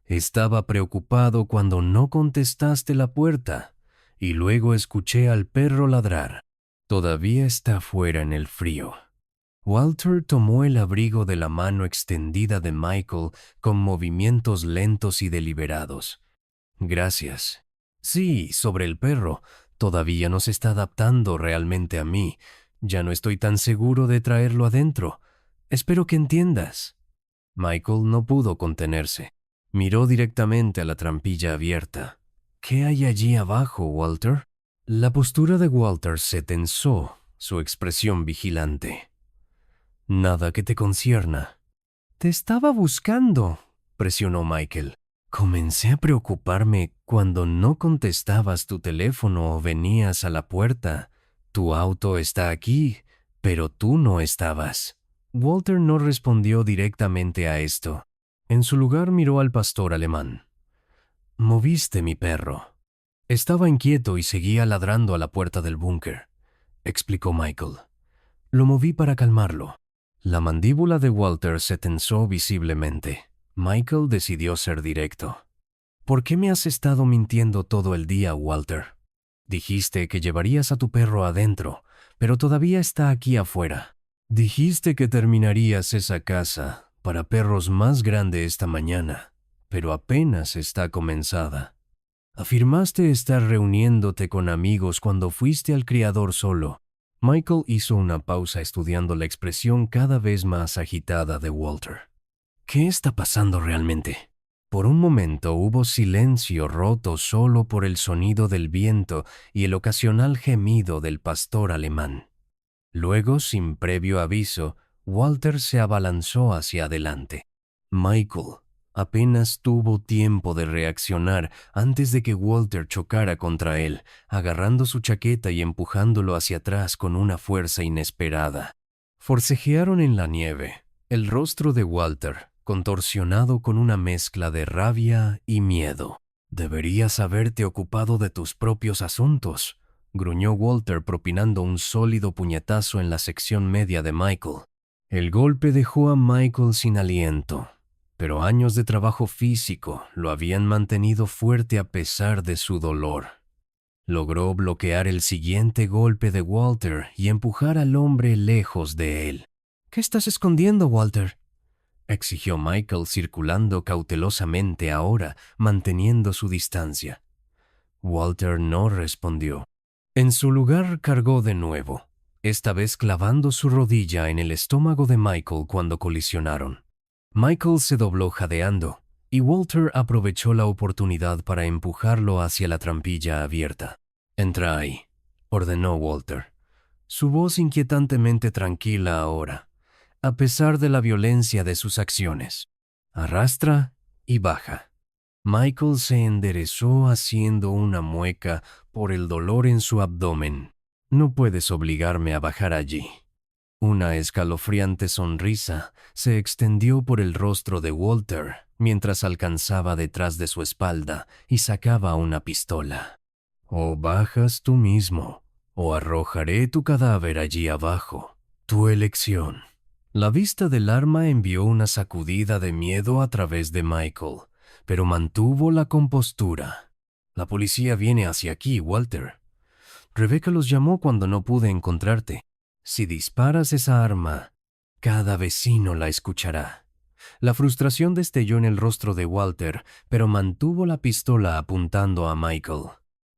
estaba preocupado cuando no contestaste la puerta, y luego escuché al perro ladrar. Todavía está fuera en el frío. Walter tomó el abrigo de la mano extendida de Michael con movimientos lentos y deliberados. Gracias. Sí, sobre el perro. Todavía no se está adaptando realmente a mí. Ya no estoy tan seguro de traerlo adentro. Espero que entiendas. Michael no pudo contenerse. Miró directamente a la trampilla abierta. ¿Qué hay allí abajo, Walter? La postura de Walter se tensó, su expresión vigilante. Nada que te concierna. Te estaba buscando, presionó Michael. Comencé a preocuparme cuando no contestabas tu teléfono o venías a la puerta. Tu auto está aquí, pero tú no estabas. Walter no respondió directamente a esto. En su lugar miró al pastor alemán. Moviste mi perro. Estaba inquieto y seguía ladrando a la puerta del búnker, explicó Michael. Lo moví para calmarlo. La mandíbula de Walter se tensó visiblemente. Michael decidió ser directo. ¿Por qué me has estado mintiendo todo el día, Walter? Dijiste que llevarías a tu perro adentro, pero todavía está aquí afuera. Dijiste que terminarías esa casa para perros más grande esta mañana, pero apenas está comenzada. Afirmaste estar reuniéndote con amigos cuando fuiste al criador solo. Michael hizo una pausa estudiando la expresión cada vez más agitada de Walter. ¿Qué está pasando realmente? Por un momento hubo silencio roto solo por el sonido del viento y el ocasional gemido del pastor alemán. Luego, sin previo aviso, Walter se abalanzó hacia adelante. Michael, Apenas tuvo tiempo de reaccionar antes de que Walter chocara contra él, agarrando su chaqueta y empujándolo hacia atrás con una fuerza inesperada. Forcejearon en la nieve, el rostro de Walter contorsionado con una mezcla de rabia y miedo. «Deberías haberte ocupado de tus propios asuntos», gruñó Walter propinando un sólido puñetazo en la sección media de Michael. El golpe dejó a Michael sin aliento, pero años de trabajo físico lo habían mantenido fuerte a pesar de su dolor. Logró bloquear el siguiente golpe de Walter y empujar al hombre lejos de él. «¿Qué estás escondiendo, Walter?», exigió Michael circulando cautelosamente ahora, manteniendo su distancia. Walter no respondió. En su lugar cargó de nuevo, esta vez clavando su rodilla en el estómago de Michael cuando colisionaron. Michael se dobló jadeando, y Walter aprovechó la oportunidad para empujarlo hacia la trampilla abierta. «Entra ahí», ordenó Walter, su voz inquietantemente tranquila ahora, a pesar de la violencia de sus acciones. «Arrastra y baja». Michael se enderezó haciendo una mueca por el dolor en su abdomen. «No puedes obligarme a bajar allí». Una escalofriante sonrisa se extendió por el rostro de Walter mientras alcanzaba detrás de su espalda y sacaba una pistola. «O bajas tú mismo, o arrojaré tu cadáver allí abajo. Tu elección». La vista del arma envió una sacudida de miedo a través de Michael, pero mantuvo la compostura. «La policía viene hacia aquí, Walter. Rebecca los llamó cuando no pude encontrarte. Si disparas esa arma, cada vecino la escuchará». La frustración destelló en el rostro de Walter, pero mantuvo la pistola apuntando a Michael.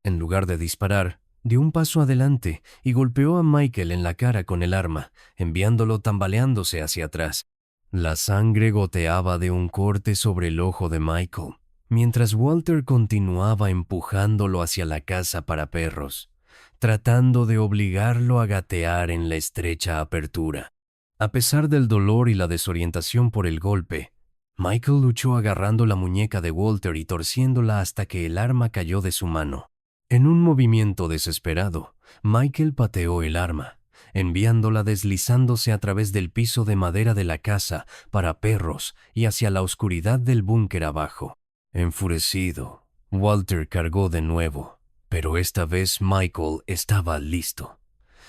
En lugar de disparar, dio un paso adelante y golpeó a Michael en la cara con el arma, enviándolo tambaleándose hacia atrás. La sangre goteaba de un corte sobre el ojo de Michael, mientras Walter continuaba empujándolo hacia la casa para perros, tratando de obligarlo a gatear en la estrecha apertura. A pesar del dolor y la desorientación por el golpe, Michael luchó agarrando la muñeca de Walter y torciéndola hasta que el arma cayó de su mano. En un movimiento desesperado, Michael pateó el arma, enviándola deslizándose a través del piso de madera de la casa para perros y hacia la oscuridad del búnker abajo. Enfurecido, Walter cargó de nuevo, pero esta vez Michael estaba listo.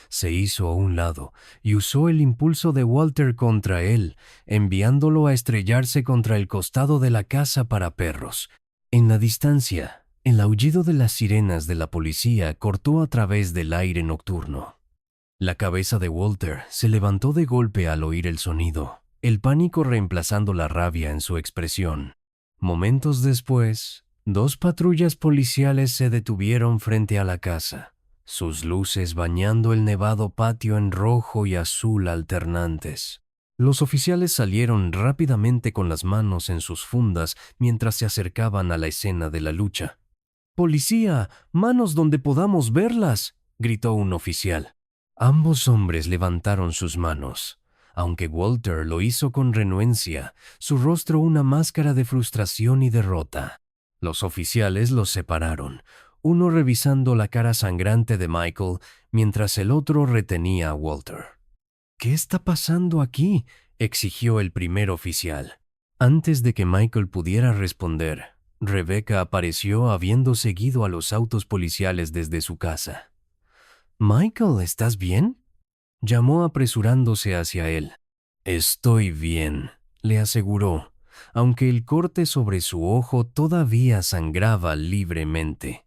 Se hizo a un lado y usó el impulso de Walter contra él, enviándolo a estrellarse contra el costado de la casa para perros. En la distancia, el aullido de las sirenas de la policía cortó a través del aire nocturno. La cabeza de Walter se levantó de golpe al oír el sonido, el pánico reemplazando la rabia en su expresión. Momentos después, 2 patrullas policiales se detuvieron frente a la casa, sus luces bañando el nevado patio en rojo y azul alternantes. Los oficiales salieron rápidamente con las manos en sus fundas mientras se acercaban a la escena de la lucha. «¡Policía! ¡Manos donde podamos verlas!», gritó un oficial. Ambos hombres levantaron sus manos. Aunque Walter lo hizo con renuencia, su rostro una máscara de frustración y derrota. Los oficiales los separaron, uno revisando la cara sangrante de Michael, mientras el otro retenía a Walter. «¿Qué está pasando aquí?», exigió el primer oficial. Antes de que Michael pudiera responder, Rebecca apareció habiendo seguido a los autos policiales desde su casa. «Michael, ¿estás bien?», llamó apresurándose hacia él. «Estoy bien», le aseguró, aunque el corte sobre su ojo todavía sangraba libremente.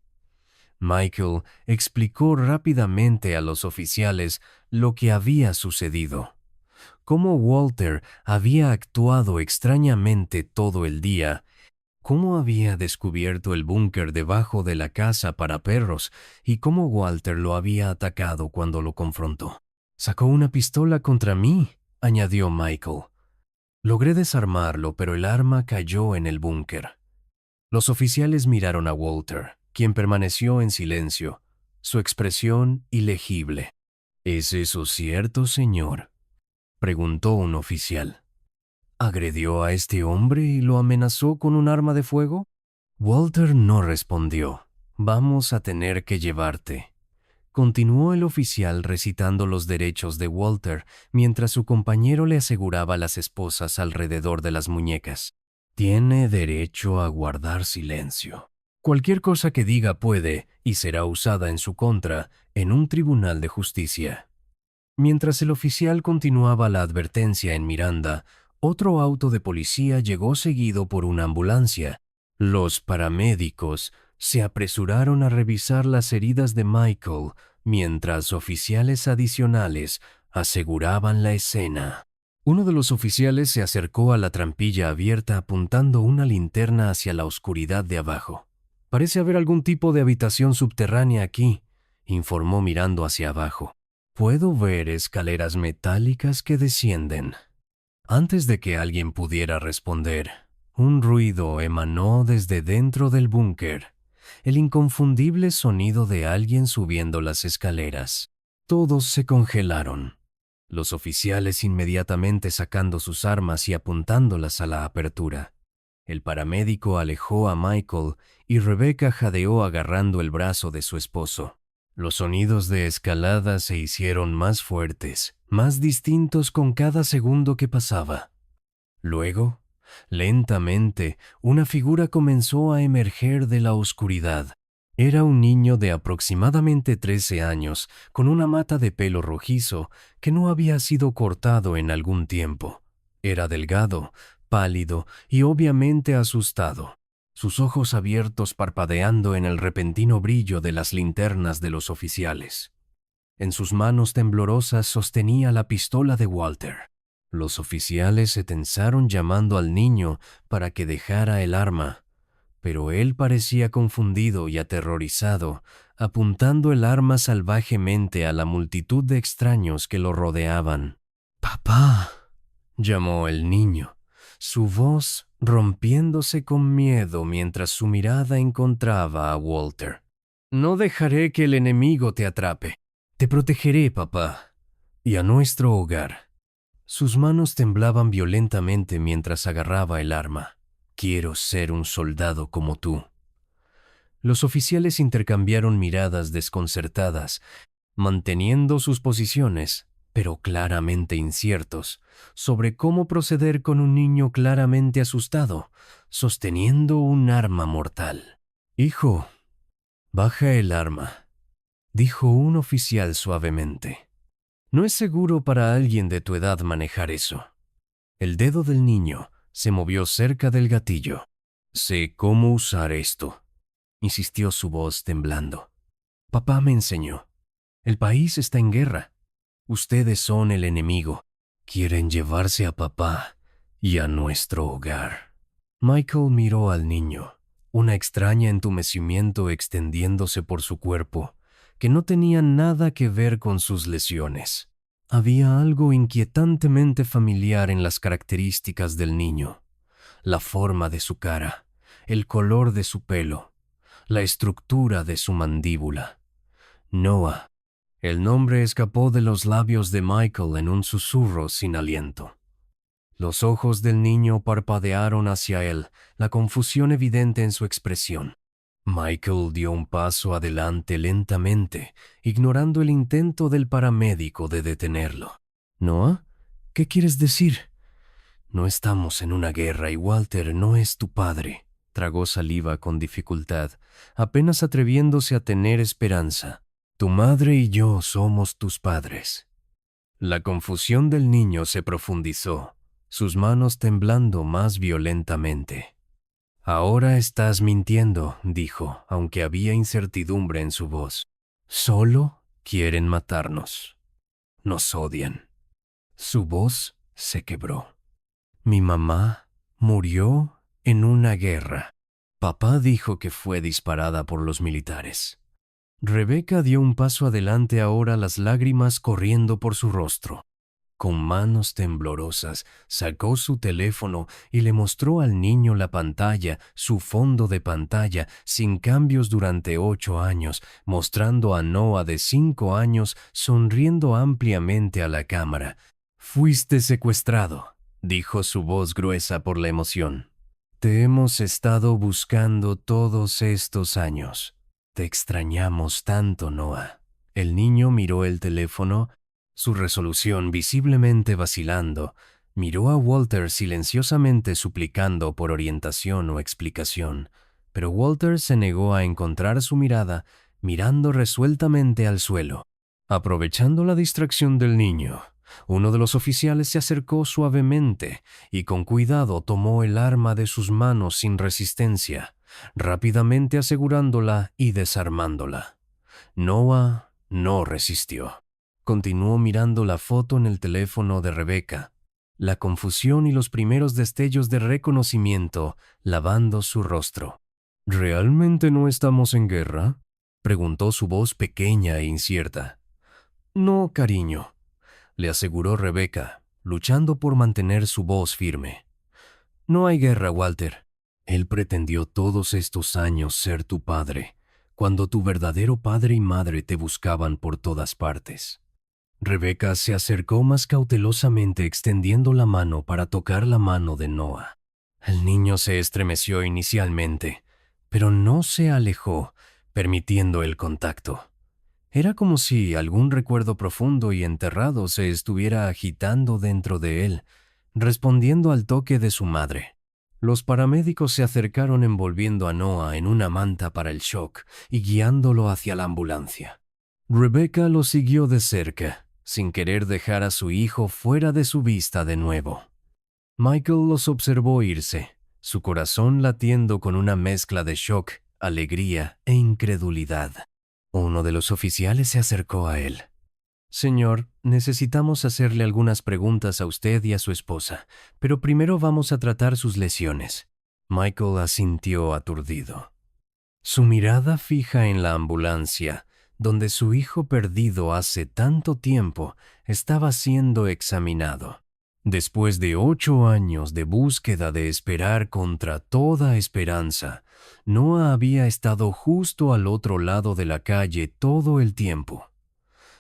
Michael explicó rápidamente a los oficiales lo que había sucedido, cómo Walter había actuado extrañamente todo el día, cómo había descubierto el búnker debajo de la casa para perros y cómo Walter lo había atacado cuando lo confrontó. «Sacó una pistola contra mí», añadió Michael. «Logré desarmarlo, pero el arma cayó en el búnker». Los oficiales miraron a Walter, quien permaneció en silencio, su expresión ilegible. «¿Es eso cierto, señor?», preguntó un oficial. ¿Agredió a este hombre y lo amenazó con un arma de fuego? Walter no respondió. Vamos a tener que llevarte. Continuó el oficial recitando los derechos de Walter mientras su compañero le aseguraba las esposas alrededor de las muñecas. Tiene derecho a guardar silencio. Cualquier cosa que diga puede y será usada en su contra en un tribunal de justicia. Mientras el oficial continuaba la advertencia en Miranda, otro auto de policía llegó seguido por una ambulancia. Los paramédicos se apresuraron a revisar las heridas de Michael, mientras oficiales adicionales aseguraban la escena. Uno de los oficiales se acercó a la trampilla abierta apuntando una linterna hacia la oscuridad de abajo. «Parece haber algún tipo de habitación subterránea aquí», informó mirando hacia abajo. «Puedo ver escaleras metálicas que descienden». Antes de que alguien pudiera responder, un ruido emanó desde dentro del búnker, el inconfundible sonido de alguien subiendo las escaleras. Todos se congelaron. Los oficiales inmediatamente sacando sus armas y apuntándolas a la apertura. El paramédico alejó a Michael y Rebecca jadeó agarrando el brazo de su esposo. Los sonidos de escalada se hicieron más fuertes, más distintos con cada segundo que pasaba. Luego, lentamente, una figura comenzó a emerger de la oscuridad. Era un niño de aproximadamente 13 años, con una mata de pelo rojizo que no había sido cortado en algún tiempo. Era delgado, pálido y obviamente asustado, sus ojos abiertos parpadeando en el repentino brillo de las linternas de los oficiales. En sus manos temblorosas sostenía la pistola de Walter. Los oficiales se tensaron llamando al niño para que dejara el arma, pero él parecía confundido y aterrorizado, apuntando el arma salvajemente a la multitud de extraños que lo rodeaban. «¡Papá!», llamó el niño, su voz rompiéndose con miedo mientras su mirada encontraba a Walter. «No dejaré que el enemigo te atrape. Te protegeré, papá, y a nuestro hogar». Sus manos temblaban violentamente mientras agarraba el arma. «Quiero ser un soldado como tú». Los oficiales intercambiaron miradas desconcertadas, manteniendo sus posiciones, pero claramente inciertos, sobre cómo proceder con un niño claramente asustado, sosteniendo un arma mortal. «Hijo, baja el arma», dijo un oficial suavemente. «No es seguro para alguien de tu edad manejar eso». El dedo del niño se movió cerca del gatillo. «Sé cómo usar esto», insistió su voz temblando. «Papá me enseñó. El país está en guerra. Ustedes son el enemigo. Quieren llevarse a papá y a nuestro hogar». Michael miró al niño, una extraña entumecimiento extendiéndose por su cuerpo, que no tenía nada que ver con sus lesiones. Había algo inquietantemente familiar en las características del niño. La forma de su cara, el color de su pelo, la estructura de su mandíbula. Noah. El nombre escapó de los labios de Michael en un susurro sin aliento. Los ojos del niño parpadearon hacia él, la confusión evidente en su expresión. Michael dio un paso adelante lentamente, ignorando el intento del paramédico de detenerlo. «¿Noah? ¿Qué quieres decir?» «No estamos en una guerra y Walter no es tu padre», tragó saliva con dificultad, apenas atreviéndose a tener esperanza. «Tu madre y yo somos tus padres». La confusión del niño se profundizó, sus manos temblando más violentamente. «Ahora estás mintiendo», dijo, aunque había incertidumbre en su voz. «Solo quieren matarnos. Nos odian». Su voz se quebró. «Mi mamá murió en una guerra. Papá dijo que fue disparada por los militares». Rebecca dio un paso adelante, ahora las lágrimas corriendo por su rostro. Con manos temblorosas sacó su teléfono y le mostró al niño la pantalla, su fondo de pantalla, sin cambios durante 8 años, mostrando a Noah de 5 años sonriendo ampliamente a la cámara. «Fuiste secuestrado. dijo su voz gruesa por la emoción. Te hemos estado buscando todos estos años. Te extrañamos tanto, Noah. El niño miró el teléfono, su resolución visiblemente vacilando. Miró a Walter silenciosamente suplicando por orientación o explicación, pero Walter se negó a encontrar su mirada, mirando resueltamente al suelo. Aprovechando la distracción del niño, uno de los oficiales se acercó suavemente y con cuidado tomó el arma de sus manos sin resistencia, rápidamente asegurándola y desarmándola. Noah no resistió. Continuó mirando la foto en el teléfono de Rebecca, la confusión y los primeros destellos de reconocimiento lavando su rostro. ¿Realmente no estamos en guerra?, preguntó su voz pequeña e incierta. No, cariño, le aseguró Rebecca, luchando por mantener su voz firme. No hay guerra, Walter. Él pretendió todos estos años ser tu padre, cuando tu verdadero padre y madre te buscaban por todas partes. Rebecca se acercó más cautelosamente extendiendo la mano para tocar la mano de Noah. El niño se estremeció inicialmente, pero no se alejó, permitiendo el contacto. Era como si algún recuerdo profundo y enterrado se estuviera agitando dentro de él, respondiendo al toque de su madre. Los paramédicos se acercaron envolviendo a Noah en una manta para el shock y guiándolo hacia la ambulancia. Rebecca lo siguió de cerca, sin querer dejar a su hijo fuera de su vista de nuevo. Michael los observó irse, su corazón latiendo con una mezcla de shock, alegría e incredulidad. Uno de los oficiales se acercó a él. Señor, necesitamos hacerle algunas preguntas a usted y a su esposa, pero primero vamos a tratar sus lesiones. Michael asintió aturdido. Su mirada fija en la ambulancia, donde su hijo perdido hace tanto tiempo estaba siendo examinado. Después de 8 años de búsqueda de esperar contra toda esperanza, Noah había estado justo al otro lado de la calle todo el tiempo.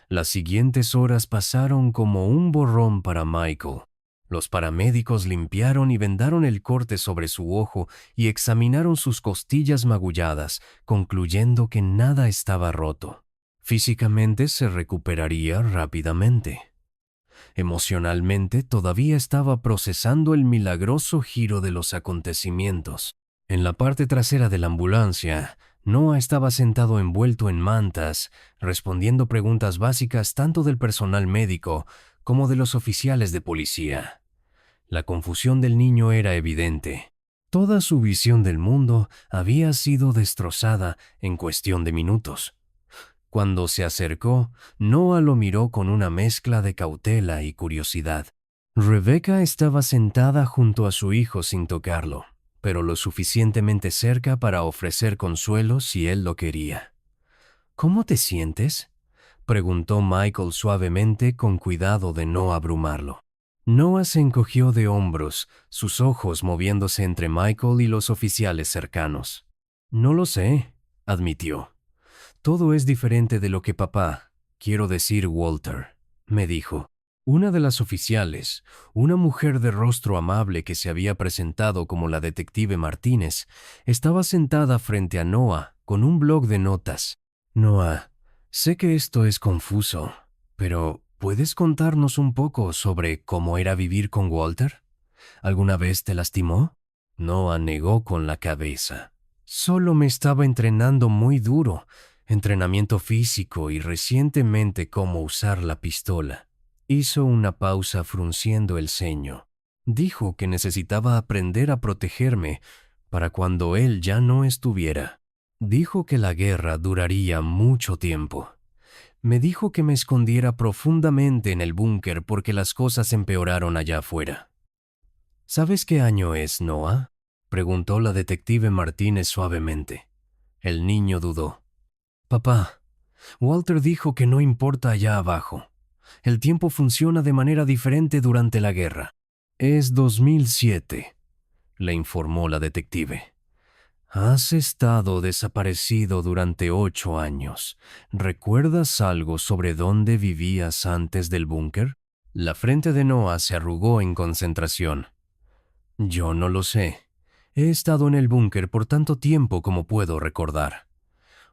Las siguientes horas pasaron como un borrón para Michael. Los paramédicos limpiaron y vendaron el corte sobre su ojo y examinaron sus costillas magulladas, concluyendo que nada estaba roto. Físicamente se recuperaría rápidamente. Emocionalmente todavía estaba procesando el milagroso giro de los acontecimientos. En la parte trasera de la ambulancia, Noah estaba sentado envuelto en mantas, respondiendo preguntas básicas tanto del personal médico como de los oficiales de policía. La confusión del niño era evidente. Toda su visión del mundo había sido destrozada en cuestión de minutos. Cuando se acercó, Noah lo miró con una mezcla de cautela y curiosidad. Rebecca estaba sentada junto a su hijo sin tocarlo, pero lo suficientemente cerca para ofrecer consuelo si él lo quería. ¿Cómo te sientes?, preguntó Michael suavemente con cuidado de no abrumarlo. Noah se encogió de hombros, sus ojos moviéndose entre Michael y los oficiales cercanos. No lo sé, admitió. Todo es diferente de lo que papá, quiero decir Walter, me dijo. Una de las oficiales, una mujer de rostro amable que se había presentado como la detective Martínez, estaba sentada frente a Noah con un bloc de notas. Noah, sé que esto es confuso, pero ¿puedes contarnos un poco sobre cómo era vivir con Walter? ¿Alguna vez te lastimó? Noah negó con la cabeza. Solo me estaba entrenando muy duro, entrenamiento físico y recientemente cómo usar la pistola. Hizo una pausa frunciendo el ceño. Dijo que necesitaba aprender a protegerme para cuando él ya no estuviera. Dijo que la guerra duraría mucho tiempo. Me dijo que me escondiera profundamente en el búnker porque las cosas empeoraron allá afuera. ¿Sabes qué año es, Noah?, preguntó la detective Martínez suavemente. El niño dudó. Papá, Walter dijo que no importa allá abajo. El tiempo funciona de manera diferente durante la guerra. Es 2007, le informó la detective. Has estado desaparecido durante 8 años. ¿Recuerdas algo sobre dónde vivías antes del búnker? La frente de Noah se arrugó en concentración. Yo no lo sé. He estado en el búnker por tanto tiempo como puedo recordar.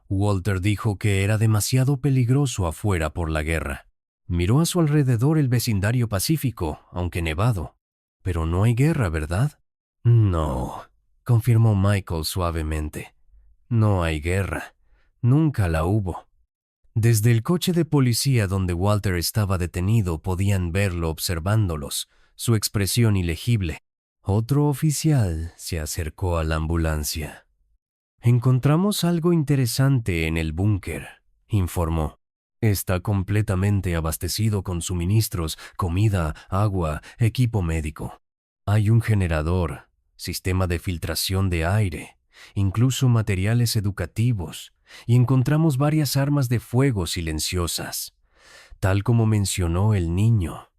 Walter dijo que era demasiado peligroso afuera por la guerra. Miró a su alrededor el vecindario pacífico, aunque nevado. Pero no hay guerra, ¿verdad? No, confirmó Michael suavemente. No hay guerra. Nunca la hubo. Desde el coche de policía donde Walter estaba detenido podían verlo observándolos, su expresión ilegible. Otro oficial se acercó a la ambulancia. Encontramos algo interesante en el búnker, informó. Está completamente abastecido con suministros, comida, agua, equipo médico. Hay un generador, sistema de filtración de aire, incluso materiales educativos, y encontramos varias armas de fuego silenciosas, tal como mencionó el niño.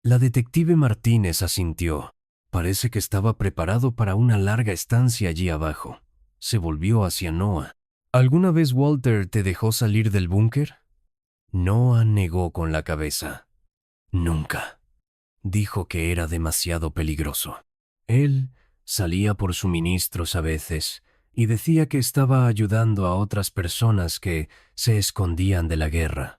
La detective Martínez asintió. Parece que estaba preparado para una larga estancia allí abajo. Se volvió hacia Noah. ¿Alguna vez Walter te dejó salir del búnker? Noah negó con la cabeza. Nunca. Dijo que era demasiado peligroso. Él salía por suministros a veces y decía que estaba ayudando a otras personas que se escondían de la guerra.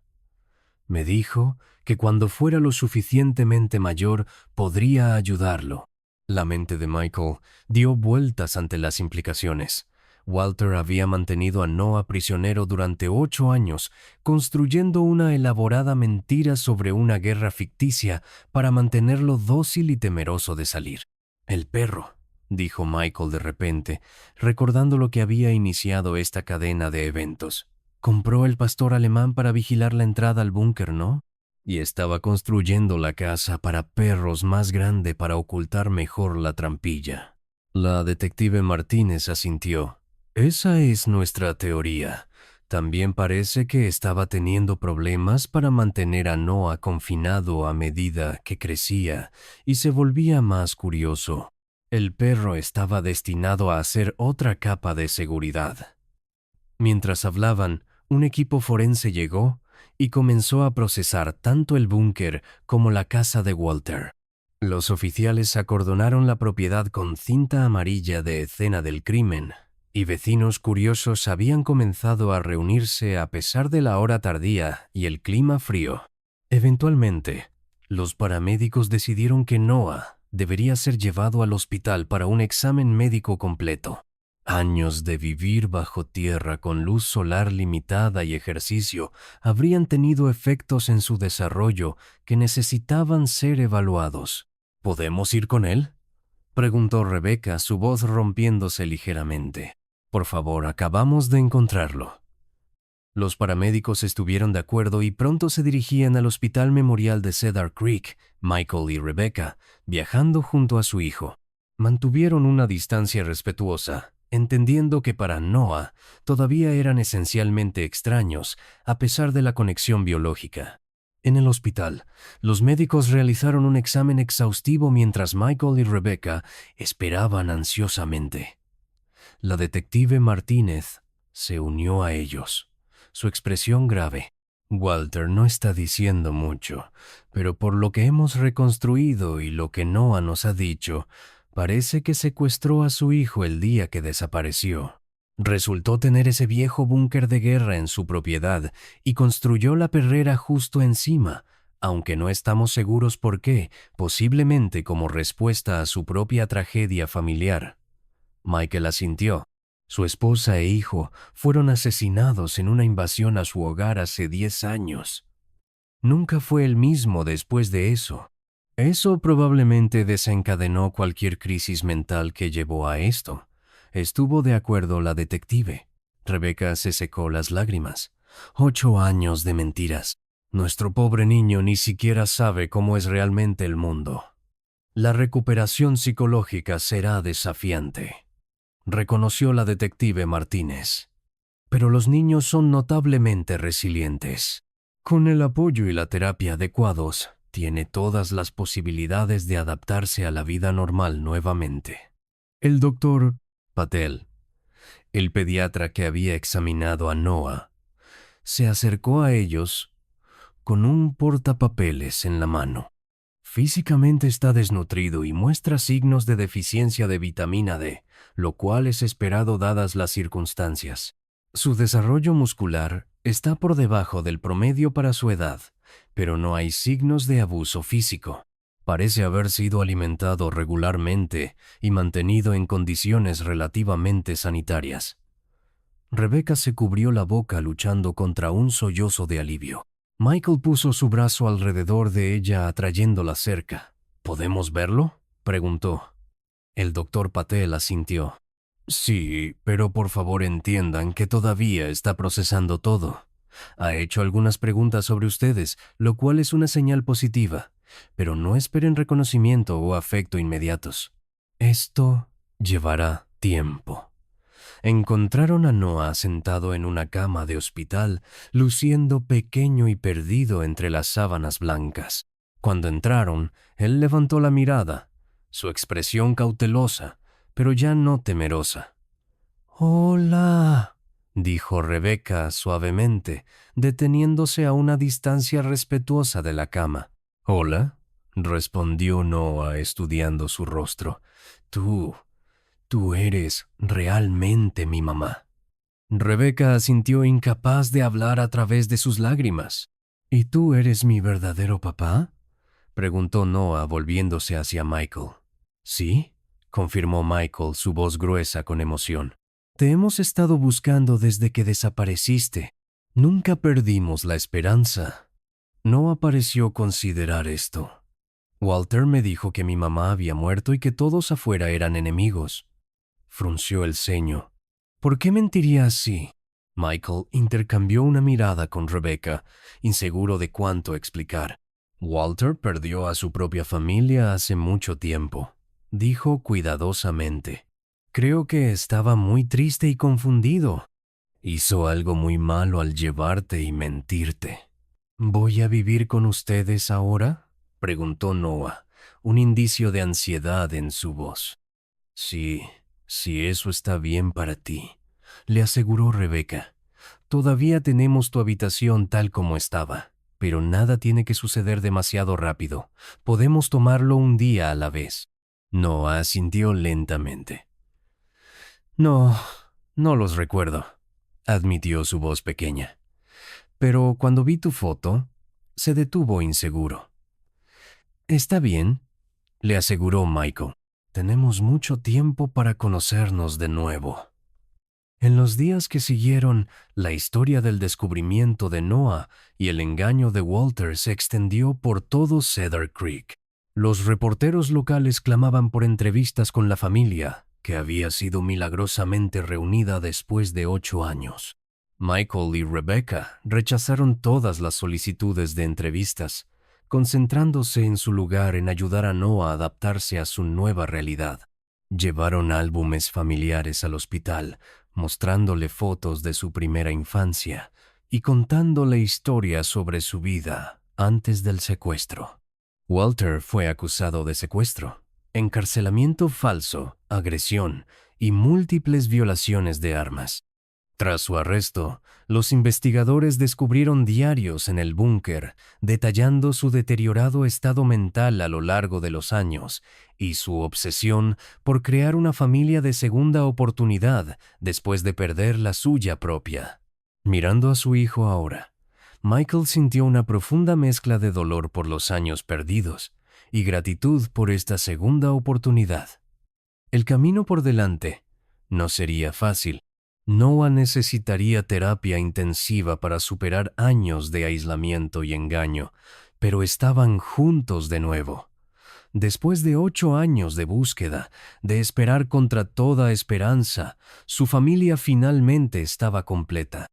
Me dijo que cuando fuera lo suficientemente mayor podría ayudarlo. La mente de Michael dio vueltas ante las implicaciones. Walter había mantenido a Noah prisionero durante 8 años, construyendo una elaborada mentira sobre una guerra ficticia para mantenerlo dócil y temeroso de salir. El perro, dijo Michael de repente, recordando lo que había iniciado esta cadena de eventos. Compró el pastor alemán para vigilar la entrada al búnker, ¿no? Y estaba construyendo la casa para perros más grande para ocultar mejor la trampilla. La detective Martínez asintió. Esa es nuestra teoría. También parece que estaba teniendo problemas para mantener a Noah confinado a medida que crecía y se volvía más curioso. El perro estaba destinado a ser otra capa de seguridad. Mientras hablaban, un equipo forense llegó y comenzó a procesar tanto el búnker como la casa de Walter. Los oficiales acordonaron la propiedad con cinta amarilla de escena del crimen, y vecinos curiosos habían comenzado a reunirse a pesar de la hora tardía y el clima frío. Eventualmente, los paramédicos decidieron que Noah debería ser llevado al hospital para un examen médico completo. Años de vivir bajo tierra con luz solar limitada y ejercicio habrían tenido efectos en su desarrollo que necesitaban ser evaluados. ¿Podemos ir con él?, preguntó Rebecca, su voz rompiéndose ligeramente. Por favor, acabamos de encontrarlo. Los paramédicos estuvieron de acuerdo y pronto se dirigían al Hospital Memorial de Cedar Creek, Michael y Rebecca, viajando junto a su hijo. Mantuvieron una distancia respetuosa, entendiendo que para Noah todavía eran esencialmente extraños, a pesar de la conexión biológica. En el hospital, los médicos realizaron un examen exhaustivo mientras Michael y Rebecca esperaban ansiosamente. La detective Martínez se unió a ellos, su expresión grave. Walter no está diciendo mucho, pero por lo que hemos reconstruido y lo que Noah nos ha dicho, parece que secuestró a su hijo el día que desapareció. Resultó tener ese viejo búnker de guerra en su propiedad y construyó la perrera justo encima, aunque no estamos seguros por qué, posiblemente como respuesta a su propia tragedia familiar. Michael asintió. Su esposa e hijo fueron asesinados en una invasión a su hogar hace 10 años. Nunca fue el mismo después de eso. Eso probablemente desencadenó cualquier crisis mental que llevó a esto. Estuvo de acuerdo la detective. Rebecca se secó las lágrimas. 8 años de mentiras. Nuestro pobre niño ni siquiera sabe cómo es realmente el mundo. La recuperación psicológica será desafiante, reconoció la detective Martínez. Pero los niños son notablemente resilientes. Con el apoyo y la terapia adecuados, tiene todas las posibilidades de adaptarse a la vida normal nuevamente. El doctor Patel, el pediatra que había examinado a Noah, se acercó a ellos con un portapapeles en la mano. Físicamente está desnutrido y muestra signos de deficiencia de vitamina D, lo cual es esperado dadas las circunstancias. Su desarrollo muscular está por debajo del promedio para su edad, pero no hay signos de abuso físico. Parece haber sido alimentado regularmente y mantenido en condiciones relativamente sanitarias. Rebecca se cubrió la boca luchando contra un sollozo de alivio. Michael puso su brazo alrededor de ella atrayéndola cerca. ¿Podemos verlo?, preguntó. El doctor Patel asintió. Sí, pero por favor entiendan que todavía está procesando todo. Ha hecho algunas preguntas sobre ustedes, lo cual es una señal positiva, pero no esperen reconocimiento o afecto inmediatos. Esto llevará tiempo. Encontraron a Noah sentado en una cama de hospital, luciendo pequeño y perdido entre las sábanas blancas. Cuando entraron, él levantó la mirada, su expresión cautelosa, pero ya no temerosa. «Hola», dijo Rebecca suavemente, deteniéndose a una distancia respetuosa de la cama. «Hola», respondió Noah estudiando su rostro. Tú eres realmente mi mamá». Rebecca asintió, incapaz de hablar a través de sus lágrimas. «¿Y tú eres mi verdadero papá?», preguntó Noah volviéndose hacia Michael. «Sí», confirmó Michael, su voz gruesa con emoción. «Te hemos estado buscando desde que desapareciste. Nunca perdimos la esperanza». Noah pareció considerar esto. «Walter me dijo que mi mamá había muerto y que todos afuera eran enemigos». Frunció el ceño. «¿Por qué mentiría así?». Michael intercambió una mirada con Rebecca, inseguro de cuánto explicar. «Walter perdió a su propia familia hace mucho tiempo», dijo cuidadosamente. «Creo que estaba muy triste y confundido. Hizo algo muy malo al llevarte y mentirte». «¿Voy a vivir con ustedes ahora?», preguntó Noah, un indicio de ansiedad en su voz. «Sí, si eso está bien para ti», le aseguró Rebecca. «Todavía tenemos tu habitación tal como estaba, pero nada tiene que suceder demasiado rápido. Podemos tomarlo un día a la vez». Noah asintió lentamente. No los recuerdo», admitió su voz pequeña. «Pero cuando vi tu foto, se detuvo inseguro». «Está bien», le aseguró Michael. «Tenemos mucho tiempo para conocernos de nuevo». En los días que siguieron, la historia del descubrimiento de Noah y el engaño de Walter se extendió por todo Cedar Creek. Los reporteros locales clamaban por entrevistas con la familia, que había sido milagrosamente reunida después de 8 años. Michael y Rebecca rechazaron todas las solicitudes de entrevistas, concentrándose en su lugar en ayudar a Noah a adaptarse a su nueva realidad. Llevaron álbumes familiares al hospital, mostrándole fotos de su primera infancia y contándole historias sobre su vida antes del secuestro. Walter fue acusado de secuestro, encarcelamiento falso, agresión y múltiples violaciones de armas. Tras su arresto, los investigadores descubrieron diarios en el búnker detallando su deteriorado estado mental a lo largo de los años y su obsesión por crear una familia de segunda oportunidad después de perder la suya propia. Mirando a su hijo ahora, Michael sintió una profunda mezcla de dolor por los años perdidos y gratitud por esta segunda oportunidad. El camino por delante no sería fácil. Noah necesitaría terapia intensiva para superar años de aislamiento y engaño, pero estaban juntos de nuevo. Después de 8 años de búsqueda, de esperar contra toda esperanza, su familia finalmente estaba completa.